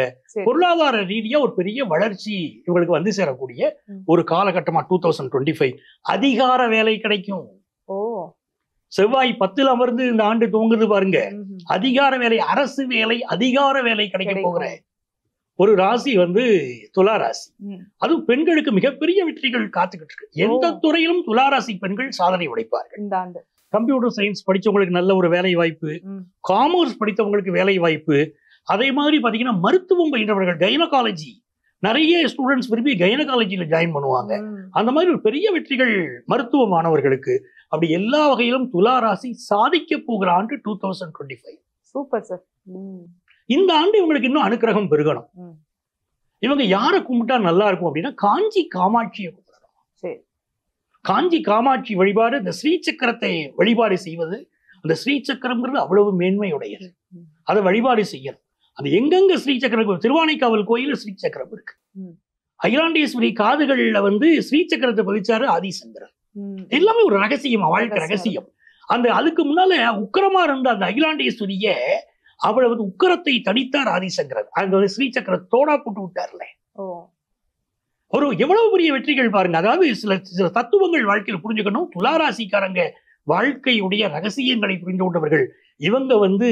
பொருளாதார ரீதியா ஒரு பெரிய வளர்ச்சி இவங்களுக்கு வந்து சேரக்கூடிய ஒரு காலகட்டமா 2025. அதிகார வேலை கிடைக்கும். செவ்வாய் 10ல் அமர்ந்து இந்த ஆண்டு துவங்குது பாருங்க. அதிகார வேலை, அரசு வேலை, அதிகார வேலை கிடைக்க போகிற ஒரு ராசி வந்து துளாராசி. அதுவும் பெண்களுக்கு மிகப்பெரிய வெற்றிகள் காத்துக்கிட்டு இருக்கு. எந்த துறையிலும் துளாராசி பெண்கள் சாதனை உடைப்பார்கள். இந்த ஆண்டு கம்ப்யூட்டர் சயின்ஸ் படிச்சவங்களுக்கு நல்ல ஒரு வேலை வாய்ப்பு, காமர்ஸ் படித்தவங்களுக்கு வேலை வாய்ப்பு, அதே மாதிரி பாத்தீங்கன்னா மருத்துவம் பயின்றவர்கள், கைனகாலஜி நிறைய ஸ்டூடெண்ட்ஸ் விரும்பி கைனகாலஜியில ஜாயின் பண்ணுவாங்க. அந்த மாதிரி ஒரு பெரிய வெற்றிகள் மருத்துவ மாணவர்களுக்கு. அப்படி எல்லா வகையிலும் துளாராசி சாதிக்க போகிற ஆண்டு 2025. Super sir. இந்த ஆண்டு இவங்களுக்கு இன்னும் அனுக்கிரகம் பெருகணும். இவங்க யாரை கும்பிட்டா நல்லா இருக்கும் அப்படின்னா காஞ்சி காமாட்சியை கும்பிடணும். காஞ்சி காமாட்சி வழிபாடு, இந்த ஸ்ரீசக்கரத்தை வழிபாடு செய்வது. அந்த ஸ்ரீசக்கரம்ங்கிறது அவ்வளவு மேன்மையுடையது. அதை வழிபாடு செய்யணும். அது எங்கெங்க ஸ்ரீசக்கரம், திருவானைக்காவல் கோயில ஸ்ரீசக்கரம் இருக்கு. அகிலாண்டேஸ்வரி காதுகள்ல வந்து ஸ்ரீசக்கரத்தை பதிச்சாரு ஆதிசங்கரர். எல்லாமே ஒரு ரகசியம், வாழ்க்கை ரகசியம். அந்த அதுக்கு முன்னால உக்கரமா இருந்த அந்த அகிலாண்டேஸ்வரிய அவளை வந்து உக்கரத்தை தனித்தார் ஆதிசங்கரர். அந்த ஸ்ரீசக்கர தோடா போட்டு விட்டார்ல. ஒரு எவ்வளவு பெரிய வெற்றிகள் பாருங்க. அதாவது சில தத்துவங்கள் வாழ்க்கையில் புரிஞ்சுக்கணும். துளாராசிக்காரங்க வாழ்க்கையுடைய ரகசியங்களை புரிந்து கொண்டவர்கள். இவங்க வந்து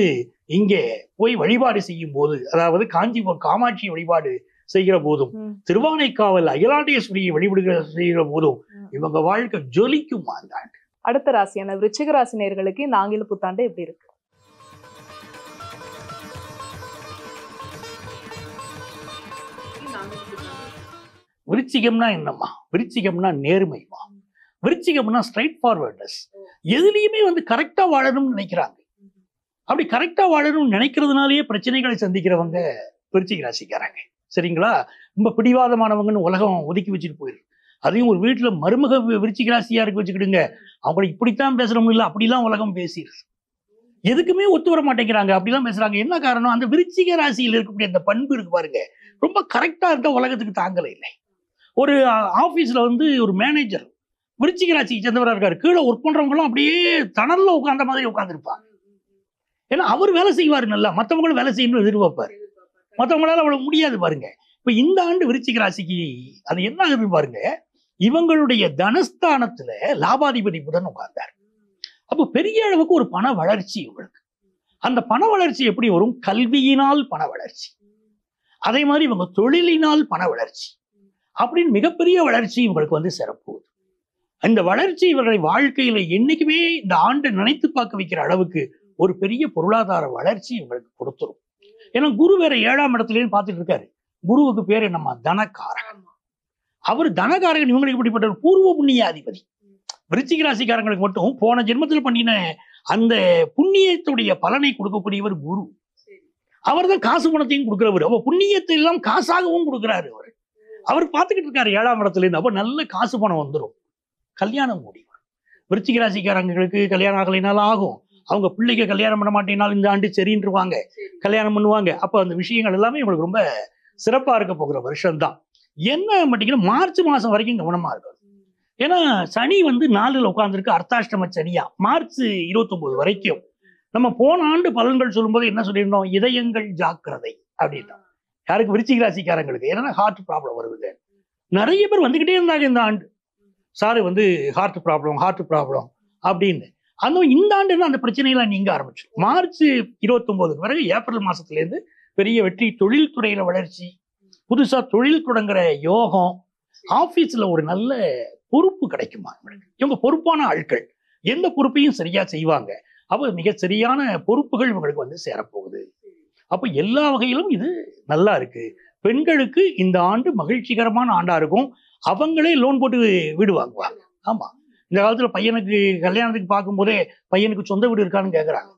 இங்கே போய் வழிபாடு செய்யும் போது, அதாவது காஞ்சிபுரம் காமாட்சி வழிபாடு செய்கிற போதும், திருவானைக்காவல் அகிலாண்டேஸ்வரியை வழிபடுகிற செய்கிற போதும் இவங்க வாழ்க்கை ஜொலிக்கும். அந்த ஆண்டு அடுத்த ராசியான விருச்சிக ராசி நேயர்களுக்கு இந்த ஆங்கில புத்தாண்டு எப்படி இருக்கு? விருச்சிகம்னா என்னம்மா? விருச்சிகம்னா நேர்மைமா. விருச்சிகம்னா ஸ்ட்ரைட் ஃபார்வர்ட்னஸ். எதுலையுமே வந்து கரெக்டா வாழணும்னு நினைக்கிறாங்க. அப்படி கரெக்டா வாழணும்னு நினைக்கிறதுனாலேயே பிரச்சனைகளை சந்திக்கிறவங்க விருச்சிக ராசிக்காரங்க. சரிங்களா? ரொம்ப பிடிவாதமானவங்கன்னு உலகம் ஒதுக்கி வச்சுட்டு போயிருக்கு. அதையும் ஒரு வீட்டுல மருமக விருச்சிக ராசியா இருக்கு வச்சுக்கிடுங்க, அவங்களை இப்படித்தான் பேசுறவங்க இல்லை, அப்படிலாம் உலகம் பேசிடுது. எதுக்குமே ஒத்து வர மாட்டேங்கிறாங்க, அப்படிலாம் பேசுறாங்க. என்ன காரணம்? அந்த விருச்சிக ராசியில் இருக்கக்கூடிய அந்த பண்பு இருக்கு பாருங்க, ரொம்ப கரெக்டா இருக்க உலகத்துக்கு தாங்கலை இல்லை. ஒரு ஆபீஸ்ல வந்து ஒரு மேனேஜர் விருச்சிக ராசிக்கு சேர்ந்தவராக இருக்காரு. கீழே ஒர்க் பண்றவங்களும் அப்படியே தணல்ல உட்கார்ந்த மாதிரி உட்கார்ந்துருப்பாங்க. ஏன்னா அவர் வேலை செய்வாரு நல்லா, மற்றவங்களும் வேலை செய்யணும்னு எதிர்பார்ப்பாரு. மற்றவங்களால அவ்வளவு முடியாது பாருங்க. இப்ப இந்த ஆண்டு விருச்சிக ராசிக்கு அது என்ன ஆகுது பாருங்க, இவங்களுடைய தனஸ்தானத்துல லாபாதிபதி புதன் உட்கார்ந்தார். அப்போ பெரிய அளவுக்கு ஒரு பண வளர்ச்சி இவங்களுக்கு. அந்த பண வளர்ச்சி எப்படி வரும்? கல்வியினால் பண வளர்ச்சி, அதே மாதிரி இவங்க தொழிலினால் பண வளர்ச்சி, அப்படின்னு மிகப்பெரிய வளர்ச்சி இவங்களுக்கு வந்து சேரப்போகுது. இந்த வளர்ச்சி இவர்களை வாழ்க்கையில என்னைக்குமே இந்த ஆண்டு நினைத்து பார்க்க வைக்கிற அளவுக்கு ஒரு பெரிய பொருளாதார வளர்ச்சி இவங்களுக்கு கொடுத்துரும். ஏன்னா குரு வேற 7ஆம் இடத்துலன்னு பார்த்துட்டு இருக்காரு. குருவுக்கு பேர் என்னம்மா? தனகாரகன். அவர் தனகாரகன். இவங்களுக்கு இப்படிப்பட்ட ஒரு பூர்வ புண்ணியாதிபதி. விருச்சிக ராசிக்காரங்களுக்கு மட்டும் போன ஜென்மத்தில் பண்ணின அந்த புண்ணியத்துடைய பலனை கொடுக்கக்கூடியவர் குரு. அவர் தான் காசு பணத்தையும் கொடுக்கிறவர். அப்ப புண்ணியத்தை எல்லாம் காசாகவும் கொடுக்கிறாரு. அவர் பார்த்துக்கிட்டு இருக்காரு 7ஆம் இடத்துல இருந்து. அப்ப நல்ல காசு பணம் வந்துடும். கல்யாணம் முடியும். விருச்சிக ராசிக்காரங்களுக்கு கல்யாணம் ஆகலைனாலும் ஆகும். அவங்க பிள்ளைக்கு கல்யாணம் பண்ண மாட்டேனாலும் இந்த ஆண்டு சரின்றுவாங்க, கல்யாணம் பண்ணுவாங்க. அப்ப அந்த விஷயங்கள் எல்லாமே இவங்களுக்கு ரொம்ப சிறப்பா இருக்க போகிற வருஷம் தான். என்ன மாட்டீங்கன்னா மார்ச் மாசம் வரைக்கும் கவனமா இருக்கும். ஏன்னா சனி வந்து 4ல் உட்கார்ந்துருக்கு, அர்த்தாஷ்டம சனியா. மார்ச் 29 வரைக்கும். நம்ம போன ஆண்டு பலன்கள் சொல்லும்போது என்ன சொல்லியிருந்தோம்? இதயங்கள் ஜாக்கிரதை அப்படின்னா. யாருக்கு? விருச்சிக ராசிக்காரங்களுக்கு. ஏன்னா ஹார்ட் ப்ராப்ளம் வருது. நிறைய பேர் வந்துகிட்டே இருந்தாங்க இந்த ஆண்டு. சாரு வந்து ஹார்ட் ப்ராப்ளம் அப்படின்னு. அதுவும் இந்த ஆண்டு அந்த பிரச்சனைகளை நீங்க ஆரம்பிச்சு மார்ச் 29 பிறகு ஏப்ரல் மாசத்துல இருந்து பெரிய வெற்றி, தொழில் துறையில வளர்ச்சி, புதுசா தொழில் தொடங்குற யோகம், ஆபீஸ்ல ஒரு நல்ல பொறுப்பு கிடைக்குமா. இவங்க பொறுப்பான ஆட்கள், எந்த பொறுப்பையும் சரியா செய்வாங்க. அப்ப மிக சரியான பொறுப்புகள் இவங்களுக்கு வந்து சேரப்போகுது. அப்ப எல்லா வகையிலும் இது நல்லா இருக்கு. பெண்களுக்கு இந்த ஆண்டு மகிழ்ச்சிகரமான ஆண்டா இருக்கும். அவங்களே லோன் போட்டு வீடு வாங்குவாங்க. ஆமா, இந்த காலத்துல பையனுக்கு கல்யாணத்துக்கு பார்க்கும் போதே பையனுக்கு சொந்த வீடு இருக்கான்னு கேட்கறாங்க.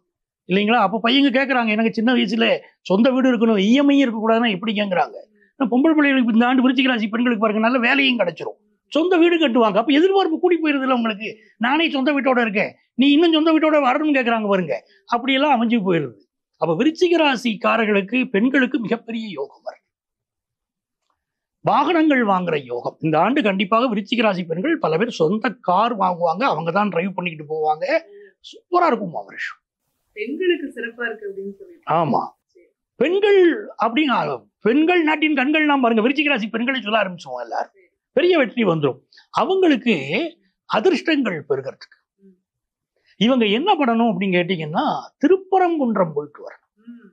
இல்லைங்களா? அப்போ பையங்க கேட்குறாங்க, எனக்கு சின்ன வயசுல சொந்த வீடு இருக்கணும், இஎம்ஐ இருக்கக்கூடாதுன்னா எப்படி கேட்குறாங்க? பொம்பளை பிள்ளைகளுக்கு இந்த ஆண்டு விருச்சிக ராசி பெண்களுக்கு பாருங்க, நல்ல வேலையும் கிடைச்சிரும், சொந்த வீடு கட்டுவாங்க. அப்போ எதிர்பார்ப்பு கூடி போயிருதுல உங்களுக்கு. நானே சொந்த வீட்டோட இருக்கேன், நீ இன்னும் சொந்த வீட்டோட வரணும்னு கேட்குறாங்க பாருங்க. அப்படியெல்லாம் அமைஞ்சு போயிருது. அப்போ விருச்சிக ராசிக்காரர்களுக்கு பெண்களுக்கு மிகப்பெரிய யோகம் வருது. வாகனங்கள் வாங்குற யோகம் இந்த ஆண்டு கண்டிப்பாக விருச்சிக ராசி பெண்கள் பல பேர் சொந்த கார் வாங்குவாங்க, அவங்க தான் டிரைவ் பண்ணிக்கிட்டு போவாங்க. சூப்பரா இருக்கும் வருஷம். பெண்களுக்கு சிறப்பா இருக்கு அப்படின்னு சொல்லி. ஆமா, பெண்கள் அப்படிங்க, பெண்கள் நாட்டின் கண்கள் நாம் பாருங்க. விருச்சிக ராசி பெண்களை சொல்ல ஆரம்பிச்சோம், எல்லாரும் பெரிய வெற்றி வந்துடும். அவங்களுக்கு அதிர்ஷ்டங்கள் பெருகிறதுக்கு இவங்க என்ன பண்ணணும் அப்படின்னு கேட்டீங்கன்னா, திருப்பரங்குன்றம் போயிட்டு வரணும்.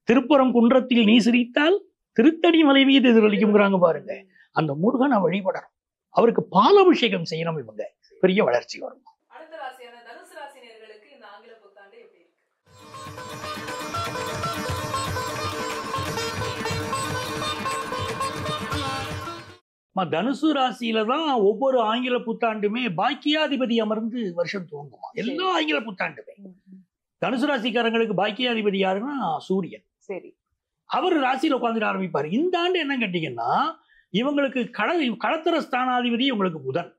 திருப்பரங்குன்றத்தில் நீ சிரித்தால் திருத்தடி மலை மீது எதிரொலிக்கும்ங்கிறாங்க பாருங்க. அந்த முருகனை வழிபடணும், அவருக்கு பாலாபிஷேகம் செய்யணும். இவங்க பெரிய வளர்ச்சி வரும். அடுத்த ராசியான தனுசு ராசினியர்களுக்கு இந்த ஆங்கில புத்தாண்டு எப்படி இருக்கு? தனுசு ராசியில தான் ஒவ்வொரு ஆங்கில புத்தாண்டுமே பாக்கியாதிபதி அமர்ந்து வருஷம் துவங்குமா. எல்லா ஆங்கில புத்தாண்டுமே தனுசு ராசிக்காரங்களுக்கு பாக்கியாதிபதி யாருன்னா சூரியன். சரி, அவர் ராசியில உட்காந்துட்டு ஆரம்பிப்பாரு. இந்த ஆண்டு என்ன கேட்டீங்கன்னா, இவங்களுக்கு களத்திர ஸ்தானாதிபதி இவங்களுக்கு புதன்,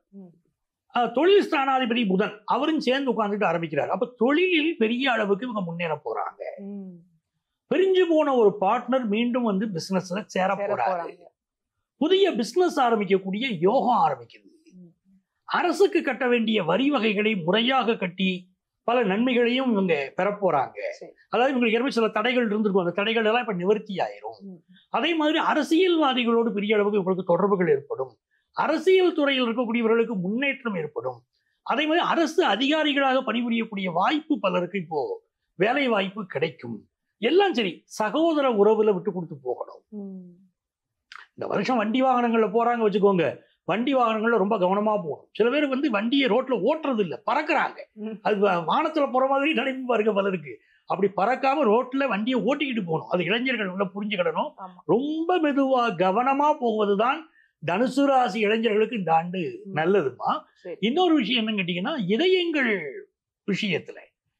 தொழில் ஸ்தானாதிபதி புதன், அவரும் சேர்ந்து உட்காந்துட்டு ஆரம்பிக்கிறார். அப்ப தொழிலில் பெரிய அளவுக்கு இவங்க முன்னேற போறாங்க. பிரிஞ்சு போன ஒரு பார்ட்னர் மீண்டும் வந்து பிசினஸ்ல சேர போறாங்க. புதிய பிசினஸ் ஆரம்பிக்கக்கூடிய யோகம் ஆரம்பிக்குது. அரசுக்கு கட்ட வேண்டிய வரி வகைகளை முறையாக கட்டி பல நன்மைகளையும் இவங்க பெறப்போறாங்க. அதாவது இவங்களுக்கு ஏற்கனவே சில தடைகள் இருந்திருக்கும், அந்த தடைகள் எல்லாம் இப்ப நிவர்த்தி ஆயிரும். அதே மாதிரி அரசியல்வாதிகளோடு பெரிய அளவுக்கு இவங்களுக்கு தொடர்புகள் ஏற்படும். அரசியல் துறையில் இருக்கக்கூடியவர்களுக்கு முன்னேற்றம் ஏற்படும். அதே மாதிரி அரசு அதிகாரிகளாக பணிபுரியக்கூடிய வாய்ப்பு பலருக்கு இப்போ வேலை வாய்ப்பு கிடைக்கும். எல்லாம் சரி, சகோதர உறவுல விட்டு கொடுத்து போகணும். இந்த வருஷம் வண்டி வாகனங்கள்ல போறாங்க வச்சுக்கோங்க, வண்டி வாகனங்கள்ல ரொம்ப கவனமா போகணும். சில பேர் வந்து வண்டியை ரோட்ல ஓட்டுறது இல்லை, பறக்குறாங்க. அது வானத்துல போற மாதிரி நினைப்பு பாருங்க பலருக்கு. அப்படி பறக்காம ரோட்ல வண்டியை ஓட்டிக்கிட்டு போகணும். அது இளைஞர்கள் உள்ள புரிஞ்சுக்கிடணும். ரொம்ப மெதுவா கவனமா போவதுதான் தனுசு ராசி இளைஞர்களுக்கு இந்த ஆண்டு நல்லதுமா. இன்னொரு விஷயம் என்னன்னு கேட்டீங்கன்னா, இதயங்கள் விஷயத்துல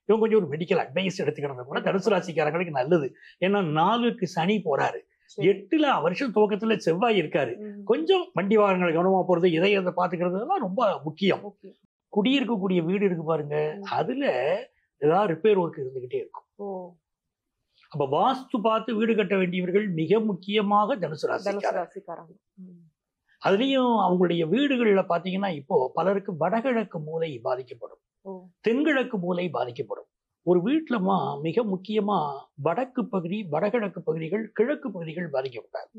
இவங்க கொஞ்சம் ஒரு மெடிக்கல் அட்வைஸ் எடுத்துக்கிறது கூட தனுசு ராசிக்காரங்களுக்கு நல்லது. ஏன்னா 4க்கு சனி போறாரு, 8ல வருஷம் துவக்கத்துல செவ்வாய் இருக்காரு. கொஞ்சம் வண்டி வாகனங்களை கவனமா போறது, இதயத்தை பாத்துக்கிறதுலாம் ரொம்ப முக்கியம். குடியிருக்கக்கூடிய வீடு இருக்கு பாருங்க, அதுல ஏதாவது ரிப்பேர் ஒர்க் இருந்துகிட்டே இருக்கும். அப்ப வாஸ்து பார்த்து வீடு கட்ட வேண்டியவர்கள் மிக முக்கியமாக தனுசு ராசிக்காரங்க. அதுலயும் அவங்களுடைய வீடுகள்ல பாத்தீங்கன்னா, இப்போ பலருக்கு வடகிழக்கு மூலை பாதிக்கப்படும், தென்கிழக்கு மூலை பாதிக்கப்படும். ஒரு வீட்டுலமா மிக முக்கியமா வடக்கு பகுதி, வடகிழக்கு பகுதிகள், கிழக்கு பகுதிகள் பாதிக்கப்பட்டாங்க.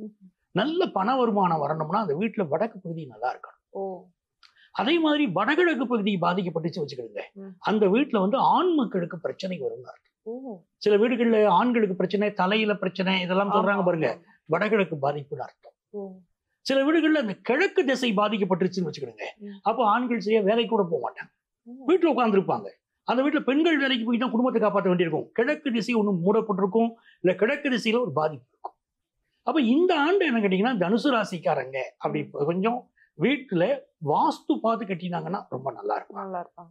நல்ல பண வருமானம் வரணும்னா அந்த வீட்டுல வடக்கு பகுதி நல்லா இருக்கணும். அதே மாதிரி வடகிழக்கு பகுதி பாதிக்கப்பட்டுச்சு வச்சுக்கிடுங்க, அந்த வீட்டுல வந்து ஆண் மக்களுக்கு பிரச்சனை வரும். சில வீடுகள்ல ஆண்களுக்கு பிரச்சனை, தலையில பிரச்சனை, இதெல்லாம் சொல்றாங்க பாருங்க, வடகிழக்கு பாதிப்புன்னு அர்த்தம். சில வீடுகள்ல அந்த கிழக்கு திசை பாதிக்கப்பட்டுருச்சுன்னு வச்சுக்கிடுங்க, அப்போ ஆண்கள் செய்ய வேலைக்கு கூட போக மாட்டாங்க, வீட்டுல உட்கார்ந்துருப்பாங்க. அந்த வீட்டுல பெண்கள் வேலைக்கு போய் தான் குடும்பத்தை காப்பாற்ற வேண்டியிருக்கும். கிழக்கு திசை ஒண்ணு மூடப்பட்டிருக்கும், இல்ல கிழக்கு திசையில ஒரு பாதிப்பு இருக்கும். அப்ப இந்த ஆண்டு என்ன கேட்டீங்கன்னா, தனுசு ராசிக்காரங்க அப்படி கொஞ்சம் வீட்டுல வாஸ்து பார்த்து கட்டினாங்கன்னா ரொம்ப நல்லா இருக்கும்.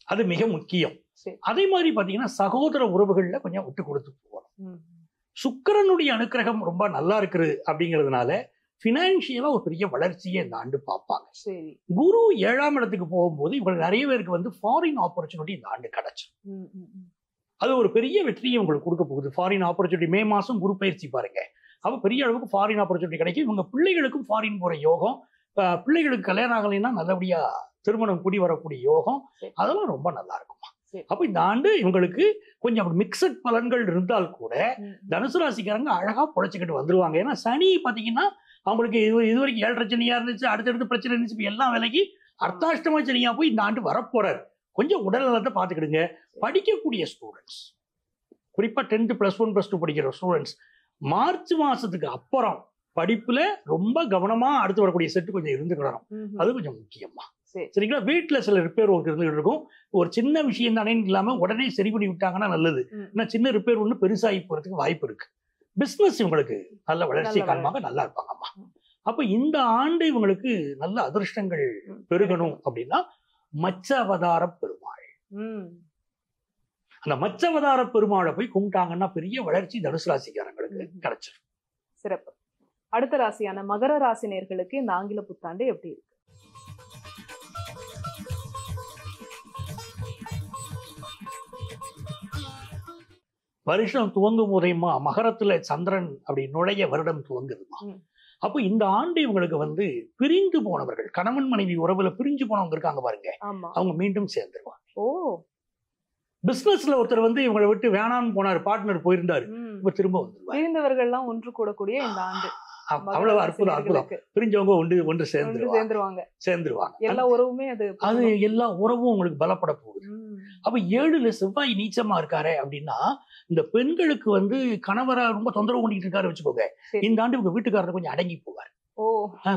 அது மிக முக்கியம். அதே மாதிரி பாத்தீங்கன்னா, சகோதர உறவுகள்ல கொஞ்சம் விட்டு கொடுத்து போகணும். சுக்கிரனுடைய அனுக்கிரகம் ரொம்ப நல்லா இருக்குது அப்படிங்கிறதுனால பினான்சியலா ஒரு பெரிய வளர்ச்சியை இந்த ஆண்டு பார்ப்பாங்க. குரு 7ஆம் இடத்துக்கு போகும்போது இவங்களுக்கு நிறைய பேருக்கு வந்து ஃபாரின் ஆப்பர்ச்சுனிட்டி இந்த ஆண்டு கிடைச்சு, அது ஒரு பெரிய வெற்றியை உங்களுக்கு கொடுக்க போகுது. ஃபாரின் ஆப்பர்ச்சுனிட்டி மே மாசம் குரு பயிற்சி பாருங்க, அப்ப பெரிய அளவுக்கு ஃபாரின் ஆப்பர்ச்சுனிட்டி கிடைக்கும். இவங்க பிள்ளைகளுக்கும் ஃபாரின் போற யோகம், பிள்ளைகளுக்கு கல்யாணம் ஆகலைன்னா நல்லபடியா திருமணம் கூடி வரக்கூடிய யோகம், அதெல்லாம் ரொம்ப நல்லா இருக்குமா. அப்ப இந்த ஆண்டு இவங்களுக்கு கொஞ்சம் அப்படி மிக்சட் பலன்கள் இருந்தால் கூட தனுசு ராசிக்காரங்க அழகா பொழைச்சிக்கிட்டு வந்துருவாங்க. ஏன்னா சனி பாத்தீங்கன்னா அவங்களுக்கு இது வரைக்கும் 7 பிரச்சனையா இருந்துச்சு, அடுத்தடுத்து பிரச்சனை இருந்துச்சு, இப்போ எல்லாம் விலைக்கு அர்த்தாஷ்டமா சனியா போய் இந்த ஆண்டு வரப்போறாரு. கொஞ்சம் உடல் நலத்தை பார்த்துக்கிடுங்க. படிக்கக்கூடிய ஸ்டூடெண்ட்ஸ், குறிப்பா 10th +1 +2 படிக்கிற ஸ்டூடெண்ட்ஸ் மார்ச் மாசத்துக்கு அப்புறம் படிப்புல ரொம்ப கவனமா அடுத்து வரக்கூடிய செட்டு கொஞ்சம் இருந்துக்கிடணும். அது கொஞ்சம் முக்கியமா. சரிங்களா? வீட்டுல சில ரிப்பேர் ஒர்க் இருந்துகிட்டு இருக்கும். ஒரு சின்ன விஷயம் தானே இல்லாம உடனே சரி பண்ணி விட்டாங்கன்னா நல்லது. ஏன்னா சின்ன ரிப்பேர் ஒண்ணு பெருசாகி போறதுக்கு வாய்ப்பு இருக்கு. பிசினஸ் இவங்களுக்கு நல்ல வளர்ச்சி காரணமாக நல்லா இருப்பாங்கம்மா. அப்ப இந்த ஆண்டு இவங்களுக்கு நல்ல அதிர்ஷ்டங்கள் பெருகணும் அப்படின்னா மச்ச அவதார பெருமாள், அந்த மச்சவதார பெருமாளை போய் கும்பிட்டாங்கன்னா பெரிய வளர்ச்சி தனுசு ராசிக்காரங்களுக்கு கிடைச்சிடும். சிறப்பு. அடுத்த ராசியான மகர ராசி நேயர்களுக்கு இந்த ஆங்கில புத்தாண்டு எப்படி இருக்கு? வருஷம் துவங்கும் போதையுமா மகரத்துல சந்திரன் அப்படி நுழைய வருடம் துவங்குதுமா. அப்போ இந்த ஆண்டு இவங்களுக்கு வந்து பிரிந்து போனவர்கள், கணவன் மனைவி உறவுல பிரிஞ்சு போனவங்க இருக்காங்க பாருங்க, அவங்க மீண்டும் சேர்ந்துருவாங்க. பிசினஸ்ல ஒருத்தர் வந்து இவங்களை விட்டு வேணான்னு போனாரு, பார்ட்னர் போயிருந்தாரு, இப்ப திரும்ப வந்துருவாங்க. பிரிந்தவர்கள் எல்லாம் ஒன்று கூடக்கூடிய இந்த ஆண்டு அவ்வளவு அற்புதம் அற்புதம். பிரிஞ்சவங்க ஒன்று சேர்ந்துருவாங்க. எல்லா உறவுமே அது எல்லா உறவும் உங்களுக்கு பலப்பட போகுது. அப்ப 7ல செவ்வாய் நீச்சமா இருக்காரு அப்படின்னா இந்த பெண்களுக்கு வந்து கணவரா ரொம்ப தொந்தரவு பண்ணிட்டு இருக்காரு வச்சுக்கோங்க. இந்த ஆண்டு இவங்க வீட்டுக்காரர் கொஞ்சம் அடங்கி போவார்.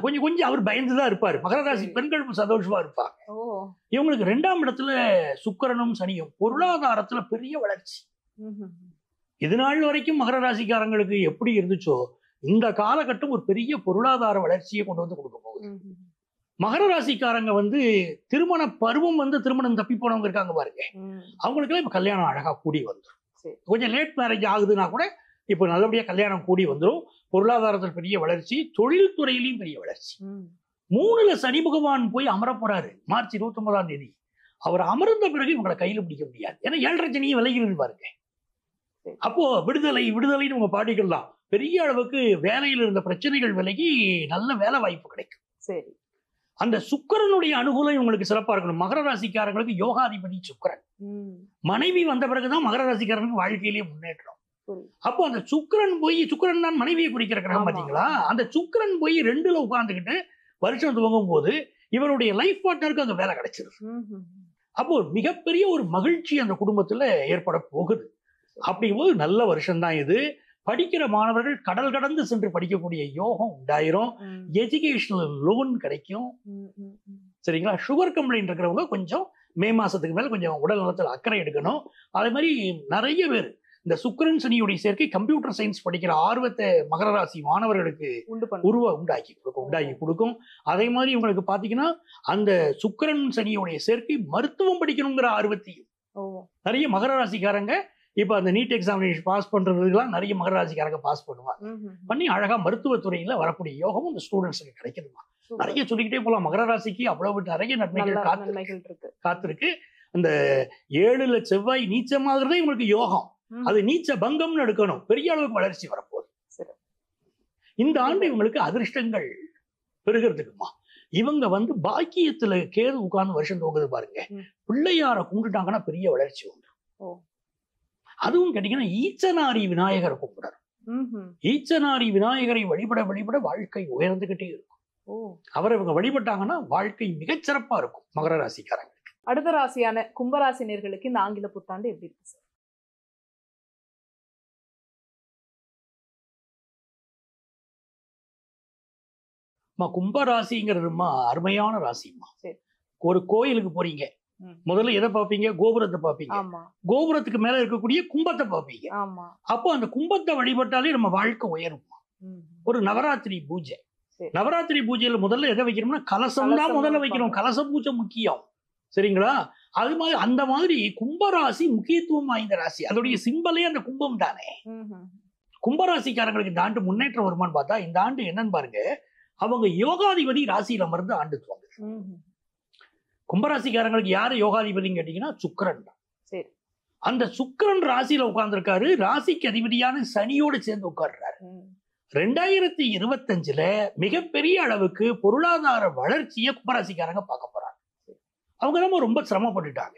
கொஞ்சம் அவர் பயந்துதான் இருப்பாரு. மகர ராசி பெண்கள் சந்தோஷமா இருப்பாங்க. இவங்களுக்கு 2ஆம் இடத்துல சுக்கிரனும் சனியும், பொருளாதாரத்துல பெரிய வளர்ச்சி. இது நாள் வரைக்கும் மகர ராசிக்காரங்களுக்கு எப்படி இருந்துச்சோ இந்த காலகட்டம் ஒரு பெரிய பொருளாதார வளர்ச்சியை கொண்டு வந்து கொடுக்க போகுது. மகர ராசிக்காரங்க வந்து திருமண பருவம் வந்து திருமணம் தப்பி போனவங்க இருக்காங்க பாருங்க, அவங்களுக்கெல்லாம் இப்ப கல்யாணம் அழகா கூடி வந்துடும். கொஞ்சம் லேட் மேரேஜ் ஆகுதுன்னா கூட இப்ப நல்லபடியா கல்யாணம் கூடி வந்துடும். பொருளாதாரத்தில் பெரிய வளர்ச்சி, தொழில் துறையிலையும் பெரிய வளர்ச்சி. 3ல சனி பகவான் போய் அமர போறாரு மார்ச் 29ஆம் தேதி. அவர் அமர்ந்த பிறகு இவங்களை கையில பிடிக்க முடியாது. ஏன்னா 7.5 சனியும் விலகிருந்து பாருங்க. அப்போ விடுதலைன்னு உங்க பாடிக்கலாம். பெரிய அளவுக்கு வேலையில் இருந்த பிரச்சனைகள் விலகி நல்ல வேலை வாய்ப்பு கிடைக்கும். சரி, அந்த சுக்கிரனுடைய அனுகூலம் இவங்களுக்கு சிறப்பா இருக்கணும். மகர ராசிக்காரங்களுக்கு யோகாதிபதி சுக்கிரன். மனைவி வந்த பிறகுதான் மகர ராசிக்காரங்களுக்கு வாழ்க்கையிலேயே முன்னேற்றம். அப்போ அந்த சுக்கிரன் தான் மனைவியை குறிக்கிற கிரகம் பாத்தீங்களா. அந்த சுக்கிரன் போய் 2ல உட்கார்ந்துக்கிட்டு வருஷம் துவங்கும் போது இவருடைய லைஃப் பார்ட்னருக்கு அங்க வேலை கிடைச்சிருக்கு. அப்போ மிகப்பெரிய ஒரு மகிழ்ச்சி அந்த குடும்பத்துல ஏற்பட போகுது. அப்படிங்கும்போது நல்ல வருஷம் தான் இது. படிக்கிற மாணவர்கள் கடல் கடந்து சென்று படிக்கக்கூடிய யோகம் உண்டாயிரும். எஜுகேஷனல் லோன் கிடைக்கும். சரிங்களா. சுகர் கம்ப்ளைண்ட் இருக்கிறவங்க கொஞ்சம் மே மாசத்துக்கு மேல கொஞ்சம் உடல் நலத்தில் அக்கறை எடுக்கணும். அதே மாதிரி நிறைய பேர் இந்த சுக்கிரன் சனியுடைய சேர்க்கை கம்ப்யூட்டர் சயின்ஸ் படிக்கிற ஆர்வத்தை மகர ராசி மாணவர்களுக்கு உண்டாக்கி கொடுக்கும். அதே மாதிரி இவங்களுக்கு பாத்தீங்கன்னா அந்த சுக்கிரன் சனியுடைய சேர்க்கை மருத்துவம் படிக்கணுங்கிற ஆர்வத்தையும் நிறைய மகர ராசிக்காரங்க இப்ப அந்த நீட் எக்ஸாமினேஷன் பாஸ் பண்றதுக்கெல்லாம் நிறைய மகர ராசிக்காரங்க பாஸ் பண்ணுவாங்க. பண்ணி அழகா மருத்துவத்துறையில வரக்கூடிய யோகமும் இந்த ஸ்டூடெண்ட்ஸுக்கு கிடைக்குதுமா. நிறைய சொல்லிக்கிட்டே போலாம். மகர ராசிக்கு அவ்வளவு நிறைய நன்மைகள் காத்திருக்கு. அந்த 7ல செவ்வாய் நீச்சமாகிறதே இவங்களுக்கு யோகம். அது நீச்ச பங்கம்னு எடுக்கணும். பெரிய அளவுக்கு வளர்ச்சி வரப்போகுது. இந்த ஆண்டு இவங்களுக்கு அதிர்ஷ்டங்கள் பெருகிறதுக்குமா. இவங்க வந்து பாக்கியத்துல கேது உட்கார்ந்து வருஷம் துவங்குது பாருங்க. பிள்ளையார கும்பிட்டுட்டாங்கன்னா பெரிய வளர்ச்சி உண்டு. அதுவும் கேட்டீங்கன்னா ஈச்சனாரி விநாயகரை கும்பிடணும். ஈச்சனாரி விநாயகரை வழிபட வாழ்க்கை உயர்ந்துகிட்டே இருக்கும். அவரை இவங்க வழிபட்டாங்கன்னா வாழ்க்கை மிகச்சிறப்பா இருக்கும் மகர ராசிக்காரங்க. அடுத்த ராசியான கும்பராசினியர்களுக்கு இந்த ஆங்கில புத்தாண்டு எப்படி இருக்கு சார்? கும்பராசிங்கிறதுமா அருமையான ராசிமா. ஒரு கோயிலுக்கு போறீங்க, முதல்ல எதை பார்ப்பீங்க? கோபுரத்தை பார்ப்பீங்க. கோபுரத்துக்கு மேல இருக்கக்கூடிய கும்பத்தை பார்ப்பீங்க. அப்போ அந்த கும்பத்தை வழிபட்டாலே நம்ம வாழ்க்கை உயரும். ஒரு நவராத்திரி பூஜை, நவராத்திரி பூஜையில முதல்ல எதை வைக்கணும்னா கலசம் தான் முதல்ல வைக்கணும். கலச பூஜை முக்கியம். சரிங்களா. அது மாதிரி அந்த மாதிரி கும்பராசி முக்கியத்துவம் வாய்ந்த ராசி. அதோடைய சிம்பலே அந்த கும்பம் தானே. கும்பராசிக்காரங்களுக்கு இந்த ஆண்டு முன்னேற்றம் வருமானு பார்த்தா இந்த ஆண்டு என்னன்னு பாருங்க, அவங்க யோகாதிபதி ராசியில அமர்ந்து ஆண்டு துவங்குது. கும்பராசிக்காரங்களுக்கு யாரு யோகாதிபதினு கேட்டீங்கன்னா சுக்கிரன் தான். அந்த சுக்கிரன் ராசியில உட்கார்ந்துருக்காரு. ராசிக்கு அதிபதியான சனியோடு சேர்ந்து உட்கார்றாரு. 2025ல மிகப்பெரிய அளவுக்கு பொருளாதார வளர்ச்சியை கும்பராசிக்காரங்க பார்க்க போறாங்க. அவங்க ரொம்ப சிரமப்பட்டுட்டாங்க.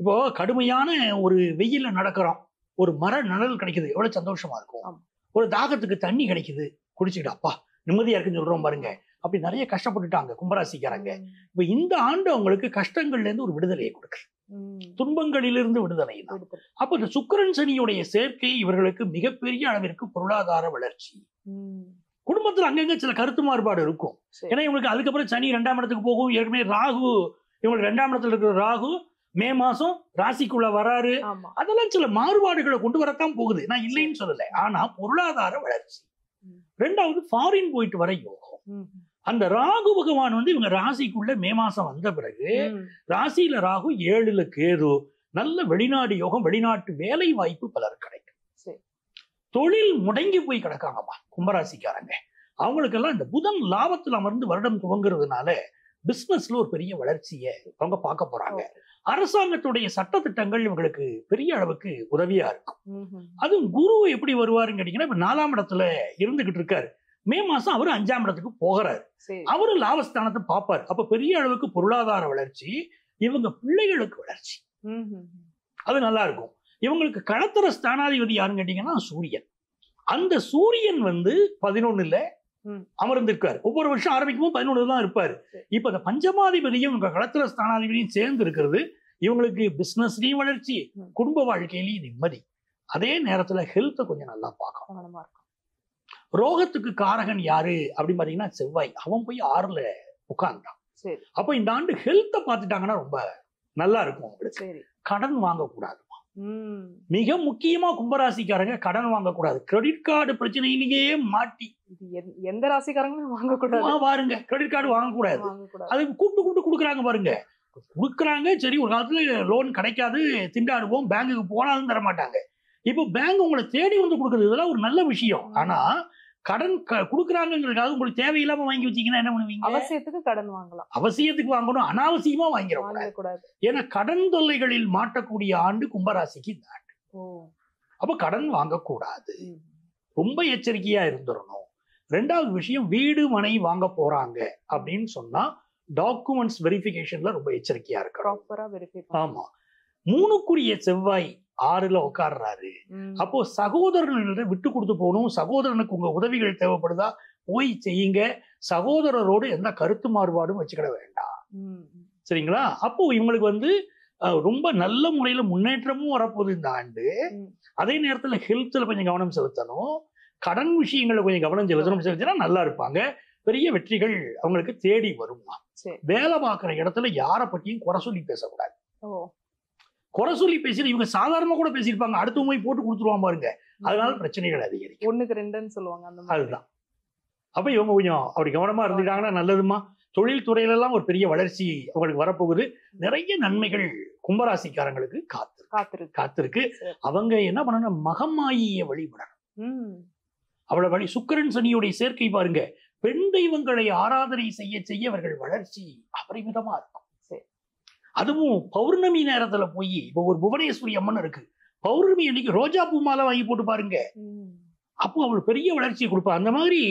இப்போ கடுமையான ஒரு வெயில்ல நடக்கிறோம், ஒரு மர நிழல் கிடைக்குது, எவ்வளவு சந்தோஷமா இருக்கும். ஒரு தாகத்துக்கு தண்ணி கிடைக்குது, குடிச்சுக்கிட்டு அப்பா நிம்மதியா இருக்குன்னு சொல்றோம் பாருங்க. அப்படி நிறைய கஷ்டப்பட்டுட்டாங்க கும்பராசிக்காரங்க. இப்ப இந்த ஆண்டு அவங்களுக்கு கஷ்டங்கள்ல இருந்து ஒரு விடுதலையை கொடுக்குது, துன்பங்களிலிருந்து விடுதலை. அப்ப இந்த சுக்கிரன் சனியுடைய சேர்க்கை இவர்களுக்கு மிகப்பெரிய அளவிற்கு பொருளாதார வளர்ச்சி. குடும்பத்துல அங்கங்க சில கருத்து மாறுபாடு இருக்கும். ஏன்னா இவங்களுக்கு அதுக்கப்புறம் சனி 2ஆம் இடத்துக்கு போகும். ஏற்கனவே ராகு, இவங்களுக்கு 2ஆம் இடத்துல இருக்கிற ராகு மே மாசம் ராசிக்குள்ள வராரு. அதெல்லாம் சில மாறுபாடுகளை கொண்டு வரத்தான் போகுது, நான் இல்லைன்னு சொல்லல. ஆனா பொருளாதார வளர்ச்சி. 2வது ஃபாரின் போயிட்டு வர யோகம். அந்த ராகு பகவான் இவங்க ராசிக்குள்ள மே மாசம் வந்த பிறகு ராசியில ராகு 7ல கேது நல்ல வெளிநாடு யோகம், வெளிநாட்டு வேலை வாய்ப்பு பலர் கிடைக்கும். தொழில் முடங்கி போய் கிடக்காங்கம்மா கும்பராசிக்காரங்க. அவங்களுக்கெல்லாம் இந்த புதன் லாபத்தில் அமர்ந்து வருடம் துவங்குறதுனால பிசினஸ்ல ஒரு பெரிய வளர்ச்சியை அவங்க பார்க்க போறாங்க. அரசாங்கத்துடைய சட்டத்திட்டங்கள் இவங்களுக்கு பெரிய அளவுக்கு உதவியா இருக்கும். அதுவும் குரு எப்படி வருவாருன்னு கேட்டீங்கன்னா, இப்ப 4ஆம் இடத்துல இருந்துகிட்டு இருக்காரு. மே மாசம் அவரு 5ஆம் இடத்துக்கு போகிறாரு. அவரு லாபஸ்தானத்தை பார்ப்பாரு. அப்ப பெரிய அளவுக்கு பொருளாதார வளர்ச்சி, இவங்க பிள்ளைகளுக்கு வளர்ச்சி, அது நல்லா இருக்கும். இவங்களுக்கு களத்திர ஸ்தானாதிபதி யாருன்னு கேட்டீங்கன்னா சூரியன். அந்த சூரியன் 11ல அமர்ந்திருக்காரு. ஒவ்வொரு வருஷம் ஆரம்பிக்கும் 11 தான் இருப்பாரு. இப்ப அந்த பஞ்சமாதிபதியும் களத்திர ஸ்தானாதிபதியும் சேர்ந்து இருக்கிறது இவங்களுக்கு பிசினஸ்லயும் வளர்ச்சி, குடும்ப வாழ்க்கையிலையும் நிம்மதி. அதே நேரத்துல ஹெல்த்தை கொஞ்சம் நல்லா பார்க்கணும். ரோகத்துக்கு காரகன் யாரு அப்படின்னு பாத்தீங்கன்னா செவ்வாய். அவன் போய் 6ல உட்கார்ந்தான். அப்ப இந்த ஆண்டு ஹெல்த்தை பார்த்துட்டாங்கன்னா ரொம்ப நல்லா இருக்கும் உங்களுக்கு. கடன் வாங்கக்கூடாது. மிக முக்கியமா கும்பராசிக்காரங்க கடன் வாங்கக்கூடாது. கிரெடிட் கார்டு பிரச்சனையிலேயே மாட்டி எந்த ராசிக்காரங்களும் வாங்கக்கூடாது பாருங்க. கிரெடிட் கார்டு வாங்கக்கூடாது. அது கூப்பிட்டு கொடுக்குறாங்க பாருங்க. கொடுக்குறாங்க, சரி ஒரு காலத்துல லோன் கிடைக்காது, திண்டாடுவோம், பேங்குக்கு போனாலும் தர மாட்டாங்க. இப்போ பேங்க் உங்களை தேடி வந்து கொடுக்குறது, இதெல்லாம் ஒரு நல்ல விஷயம். ஆனா கடன் கொடுக்குறாங்கிறதுக்காக உங்களுக்கு தேவையில்லாம வாங்கி வச்சீங்கன்னா என்ன பண்ணுவீங்க? அவசியத்துக்கு கடன் வாங்கலாம். அவசியத்துக்கு வாங்கணும், அனாவசியமா வாங்கிடக்கூடாது. ஏன்னா கடன் தொல்லைகளில் மாட்டக்கூடிய ஆண்டு கும்பராசிக்கு இந்த ஆண்டு. அப்ப கடன் வாங்கக்கூடாது, ரொம்ப எச்சரிக்கையா இருந்துடணும். 2வது விஷயம், வீடு மனை வாங்க போறாங்க அப்படின்னு சொன்னா டாக்குமெண்ட்ஸ் வெரிஃபிகேஷன்ல ரொம்ப எச்சரிக்கையா இருக்கணும். ஆமா. 3க்குரிய செவ்வாய் 6ல உட்கார்றாரு. அப்போ சகோதரர்களிடம் விட்டு கொடுத்து போகணும். சகோதரனுக்கு உங்க உதவிகள் தேவைப்படுதா போய் செய்யுங்க. சகோதரரோடு எந்த கருத்து மாறுபாடும் வச்சுக்கிட வேண்டாம். சரிங்களா? அப்போ இவங்களுக்கு ரொம்ப நல்ல முறையில முன்னேற்றமும் வரப்போகுது இந்த ஆண்டு. அதே நேரத்துல ஹெல்த்ல கொஞ்சம் கவனம் செலுத்தணும். கடன் விஷயங்களை கொஞ்சம் கவனம் செலுத்தினா நல்லா இருப்பாங்க. பெரிய வெற்றிகள் அவங்களுக்கு தேடி வருமா. வேலை பார்க்குற இடத்துல யாரை பற்றியும் குறை சொல்லி பேசக்கூடாது. குறை சொல்லி பேசி இவங்க சாதாரணமா கூட பேசியிருப்பாங்க, அடுத்த போய் போட்டு கொடுத்துருவான் பாருங்க. அதனால பிரச்சனைகள் அதிகரிக்கும். 1க்கு 2ன்னு சொல்லுவாங்க. அதுதான். அப்ப இவங்க கொஞ்சம் அப்படி கவனமா இருந்துட்டாங்கன்னா நல்லதுமா. தொழில் துறையில எல்லாம் ஒரு பெரிய வளர்ச்சி அவங்களுக்கு வரப்போகுது. நிறைய நன்மைகள் கும்பராசிக்காரங்களுக்கு காத்திருக்கு. அவங்க என்ன பண்ணணும், மகமாயியை வழிபடணும். அவளை வழி சுக்கிரன் சனியுடைய சேர்க்கை பாருங்க. பெண் தெய்வங்களை ஆராதனை செய்ய செய்ய அவர்கள் வளர்ச்சி அபரிமிதமா இருக்கும். அதுவும் பௌர்ணமி நேரத்துல போய், இப்போ ஒரு புவனேஸ்வரி அம்மன் இருக்கு, பௌர்ணமி அன்னைக்கு ரோஜா பூ மாலை வாங்கி போட்டு பாருங்க. அப்போ அவள் பெரிய வளர்ச்சியை கொடுப்பா. அந்த மாதிரி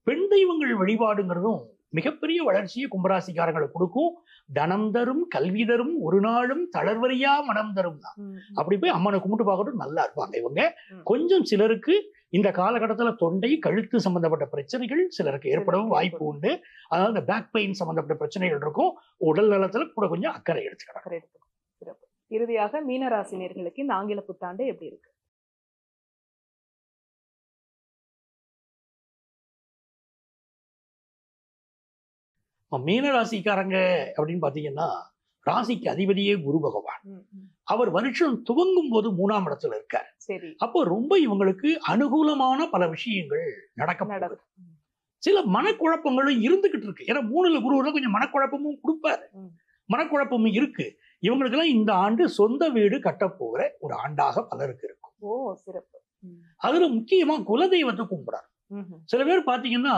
பெண் தெய்வங்கள் வழிபாடுங்கிறதும் மிகப்பெரிய வளர்ச்சியை கும்பராசிக்காரங்களுக்கு கொடுக்கும். தனம் தரும், கல்வி தரும், ஒரு நாளும் தளர்வரியா மனம் தரும் தான். அப்படி போய் அம்மனை கும்பிட்டு பார்க்கட்டும், நல்லா இருப்பாங்க இவங்க. கொஞ்சம் சிலருக்கு இந்த காலகட்டத்துல தொண்டை கழுத்து சம்பந்தப்பட்ட பிரச்சனைகள் சிலருக்கு ஏற்படவும் வாய்ப்பு உண்டு. அதாவது இந்த பேக் பெயின் சம்பந்தப்பட்ட பிரச்சனைகள் இருக்கும். உடல் நலத்துல கூட கொஞ்சம் அக்கறை எடுத்துக்கலாம். இறுதியாக மீனராசி நேயர்களுக்கு இந்த ஆங்கில புத்தாண்டு எப்படி இருக்கு? மீனராசிக்காரங்க அப்படின்னு பாத்தீங்கன்னா, ராசிக்கு அதிபதியே குரு பகவான். அவர் வருஷம் துவங்கும் போது 3ஆம் இடத்துல இருக்கார். அப்போ ரொம்ப இவங்களுக்கு அனுகூலமான பல விஷயங்கள் நடக்க, சில மனக்குழப்பங்களும் இருந்துகிட்டு இருக்கு. ஏன்னா 3ல குருவுல கொஞ்சம் மனக்குழப்பமும் கொடுப்பாரு. மனக்குழப்பமும் இருக்கு. இவங்களுக்கு எல்லாம் இந்த ஆண்டு சொந்த வீடு கட்டப்போகிற ஒரு ஆண்டாக பலருக்கு இருக்கும். அதுல முக்கியமா குலதெய்வத்தை கும்பிடாரு. சில பேர் பாத்தீங்கன்னா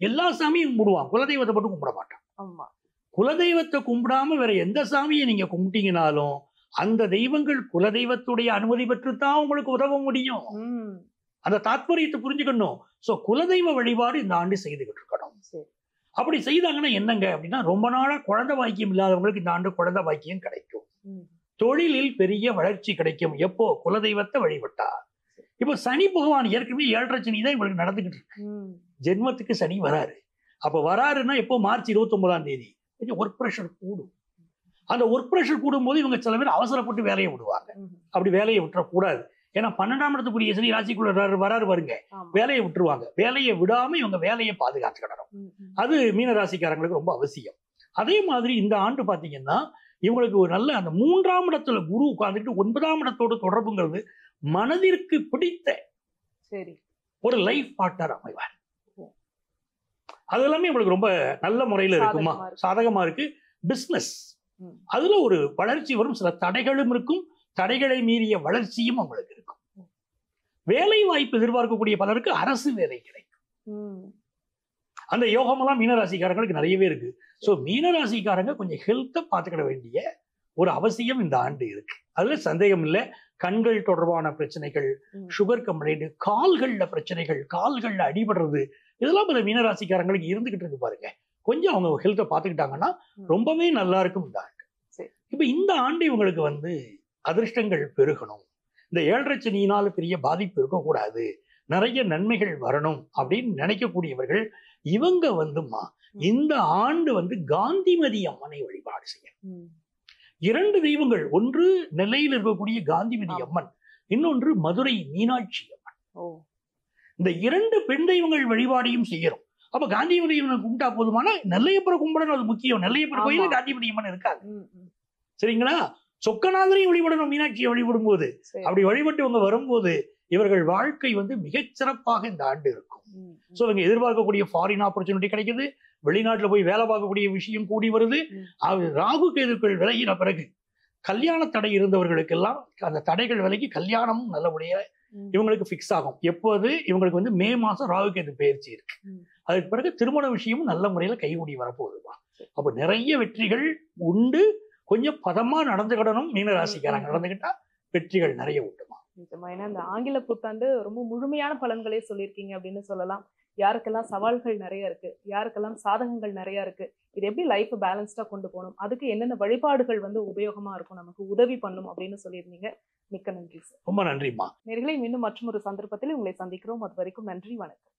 எல்லா சாமியும் கும்பிடுவான், குலதெய்வத்தை மட்டும் கும்பிட மாட்டான். குலதெய்வத்தை கும்பிடாம வேற எந்த சாமியை நீங்க கும்பிட்டீங்கனாலும் அந்த தெய்வங்கள் குலதெய்வத்துடைய அனுமதி பெற்றுத்தான் உங்களுக்கு உதவ முடியும். அந்த தாத்பரியத்தை புரிஞ்சுக்கணும். சோ குலதெய்வ வழிபாடு இந்த ஆண்டு செய்துகிட்டு இருக்கணும். அப்படி செய்தாங்கன்னா என்னங்க அப்படின்னா, ரொம்ப நாளா குழந்தை பாக்கியம் இல்லாதவங்களுக்கு இந்த ஆண்டு குழந்தை பாக்கியம் கிடைக்கும். தொழிலில் பெரிய வளர்ச்சி கிடைக்கும். எப்போ? குலதெய்வத்தை வழிபட்டா. இப்போ சனி பகவான் ஏற்கனவே 7.5 சனி தான் இவங்களுக்கு நடந்துகிட்டு இருக்கு. ஜென்மத்துக்கு சனி வராரு. அப்ப வராருன்னா எப்போ? மார்ச் 29ஆம் தேதி. கொஞ்சம் ஒர்க் ப்ரெஷர் கூடும். அந்த ஒர்க் ப்ரெஷர் கூடும் போது இவங்க சில பேர் அவசரப்பட்டு வேலையை விடுவாங்க. அப்படி வேலையை விட்டுறக்கூடாது. ஏன்னா 12ஆம் இடத்துக்குரிய சனி ராசிக்குள்ள வராரு பாருங்க, வேலையை விட்டுருவாங்க. வேலையை விடாம இவங்க வேலையை பாதுகாத்துக்கிடணும். அது மீன ராசிக்காரங்களுக்கு ரொம்ப அவசியம். அதே மாதிரி இந்த ஆண்டு பாத்தீங்கன்னா இவங்களுக்கு ஒரு நல்ல அந்த 3ஆம் இடத்துல குரு உட்கார்ந்துட்டு 9ஆம் இடத்தோட தொடர்புங்கிறது மனதிற்கு பிடித்த ஒரு லைஃப் பார்ட்னர் அமைவார். அது எல்லாமே உங்களுக்கு ரொம்ப நல்ல முறையில இருக்குமா, சாதகமா இருக்கு. பிசினஸ் அதுல ஒரு வளர்ச்சி வரும், சில தடைகளும் இருக்கும், தடைகளை மீறிய வளர்ச்சியும் அவங்களுக்கு இருக்கும். வேலை வாய்ப்பு எதிர்பார்க்கக்கூடிய பலருக்கு அரசு வேலை கிடைக்கும். அந்த யோகமெல்லாம் மீனராசிக்காரங்களுக்கு நிறையவே இருக்கு. ஸோ மீனராசிக்காரங்க கொஞ்சம் ஹெல்த்தை பார்த்துக்கிட வேண்டிய ஒரு அவசியம் இந்த ஆண்டு இருக்கு, அதுல சந்தேகம் இல்லை. கண்கள் தொடர்பான பிரச்சனைகள், சுகர் கம்ப்ளைண்ட், கால்கள்ல பிரச்சனைகள், கால்கள்ல அடிபடுறது, இதெல்லாம் இந்த மீனராசிக்காரங்களுக்கு இருந்துகிட்டு இருக்கு பாருங்க. கொஞ்சம் அவங்க ஹெல்த்தை பார்த்துக்கிட்டாங்கன்னா ரொம்பவே நல்லா இருக்கும் இந்த ஆண்டு. இப்ப இந்த ஆண்டு இவங்களுக்கு வந்து அதிர்ஷ்டங்கள் பெருகணும், இந்த 7.5 சனியினால பெரிய பாதிப்பு இருக்கக்கூடாது, நிறைய நன்மைகள் வரணும் அப்படின்னு நினைக்கக்கூடியவர்கள் இவங்க வந்துமா இந்த ஆண்டு வந்து காந்திமதி அம்மனை வழிபாடு செய்யணும். 2 தெய்வங்கள், ஒன்று நெல்லையில் இருக்கக்கூடிய காந்திமதி அம்மன், இன்னொன்று மதுரை மீனாட்சி அம்மன். இந்த 2 பெண் தெய்வங்கள் வழிபாடையும் செய்யறோம். அப்ப காந்திமதி அம்மன் கும்பிட்டா போதுமான, நெல்லையப்பரை கும்பிடணும், அது முக்கியம். நெல்லையப்பர் கோயில காந்திமதி அம்மன் இருக்காது, சரிங்களா? சொக்கநாதரையும் வழிபடணும் மீனாட்சியை வழிபடும் போது. அப்படி வழிபட்டு இவங்க வரும்போது இவர்கள் வாழ்க்கை வந்து மிகச்சிறப்பாக இந்த ஆண்டு இருக்கும். ஸோ இவங்க எதிர்பார்க்கக்கூடிய ஃபாரின் ஆப்பர்ச்சுனிட்டி கிடைக்குது, வெளிநாட்டுல போய் வேலை பார்க்கக்கூடிய விஷயம் கூடி வருது. ராகு கேதுக்கள் விலகின பிறகு கல்யாண தடை இருந்தவர்களுக்கெல்லாம் அந்த தடைகள் விலகி கல்யாணமும் நல்லபடியா இவங்களுக்கு பிக்ஸ் ஆகும். எப்போது இவங்களுக்கு வந்து மே மாசம் ராகு கேது பயிற்சி இருக்கு, அதுக்கு பிறகு திருமண விஷயமும் நல்ல முறையில கைகூடி வரப்போகுதுமா. அப்ப நிறைய வெற்றிகள் உண்டு. கொஞ்சம் பதமா நடந்துக்கிடணும் மீனராசிக்காரங்க, நடந்துக்கிட்டா வெற்றிகள் நிறைய உண்டுமா. நிஜமா, ஏன்னா இந்த ஆங்கில புத்தாண்டு ரொம்ப முழுமையான பலன்களே சொல்லியிருக்கீங்க அப்படின்னு சொல்லலாம். யாருக்கெல்லாம் சவால்கள் நிறைய இருக்கு, யாருக்கெல்லாம் சாதகங்கள் நிறைய இருக்கு, இது எப்படி லைஃப் பேலன்ஸ்டா கொண்டு போகணும், அதுக்கு என்னென்ன வழிபாடுகள் வந்து உபயோகமா இருக்கும், நமக்கு உதவி பண்ணும் அப்படின்னு சொல்லியிருந்தீங்க. மிக்க நன்றி சார். ரொம்ப நன்றிம்மா. நேயர்களே, இன்னும் மற்றும் ஒரு சந்தர்ப்பத்தில் உங்களை சந்திக்கிறோம். அது வரைக்கும் நன்றி, வணக்கம்.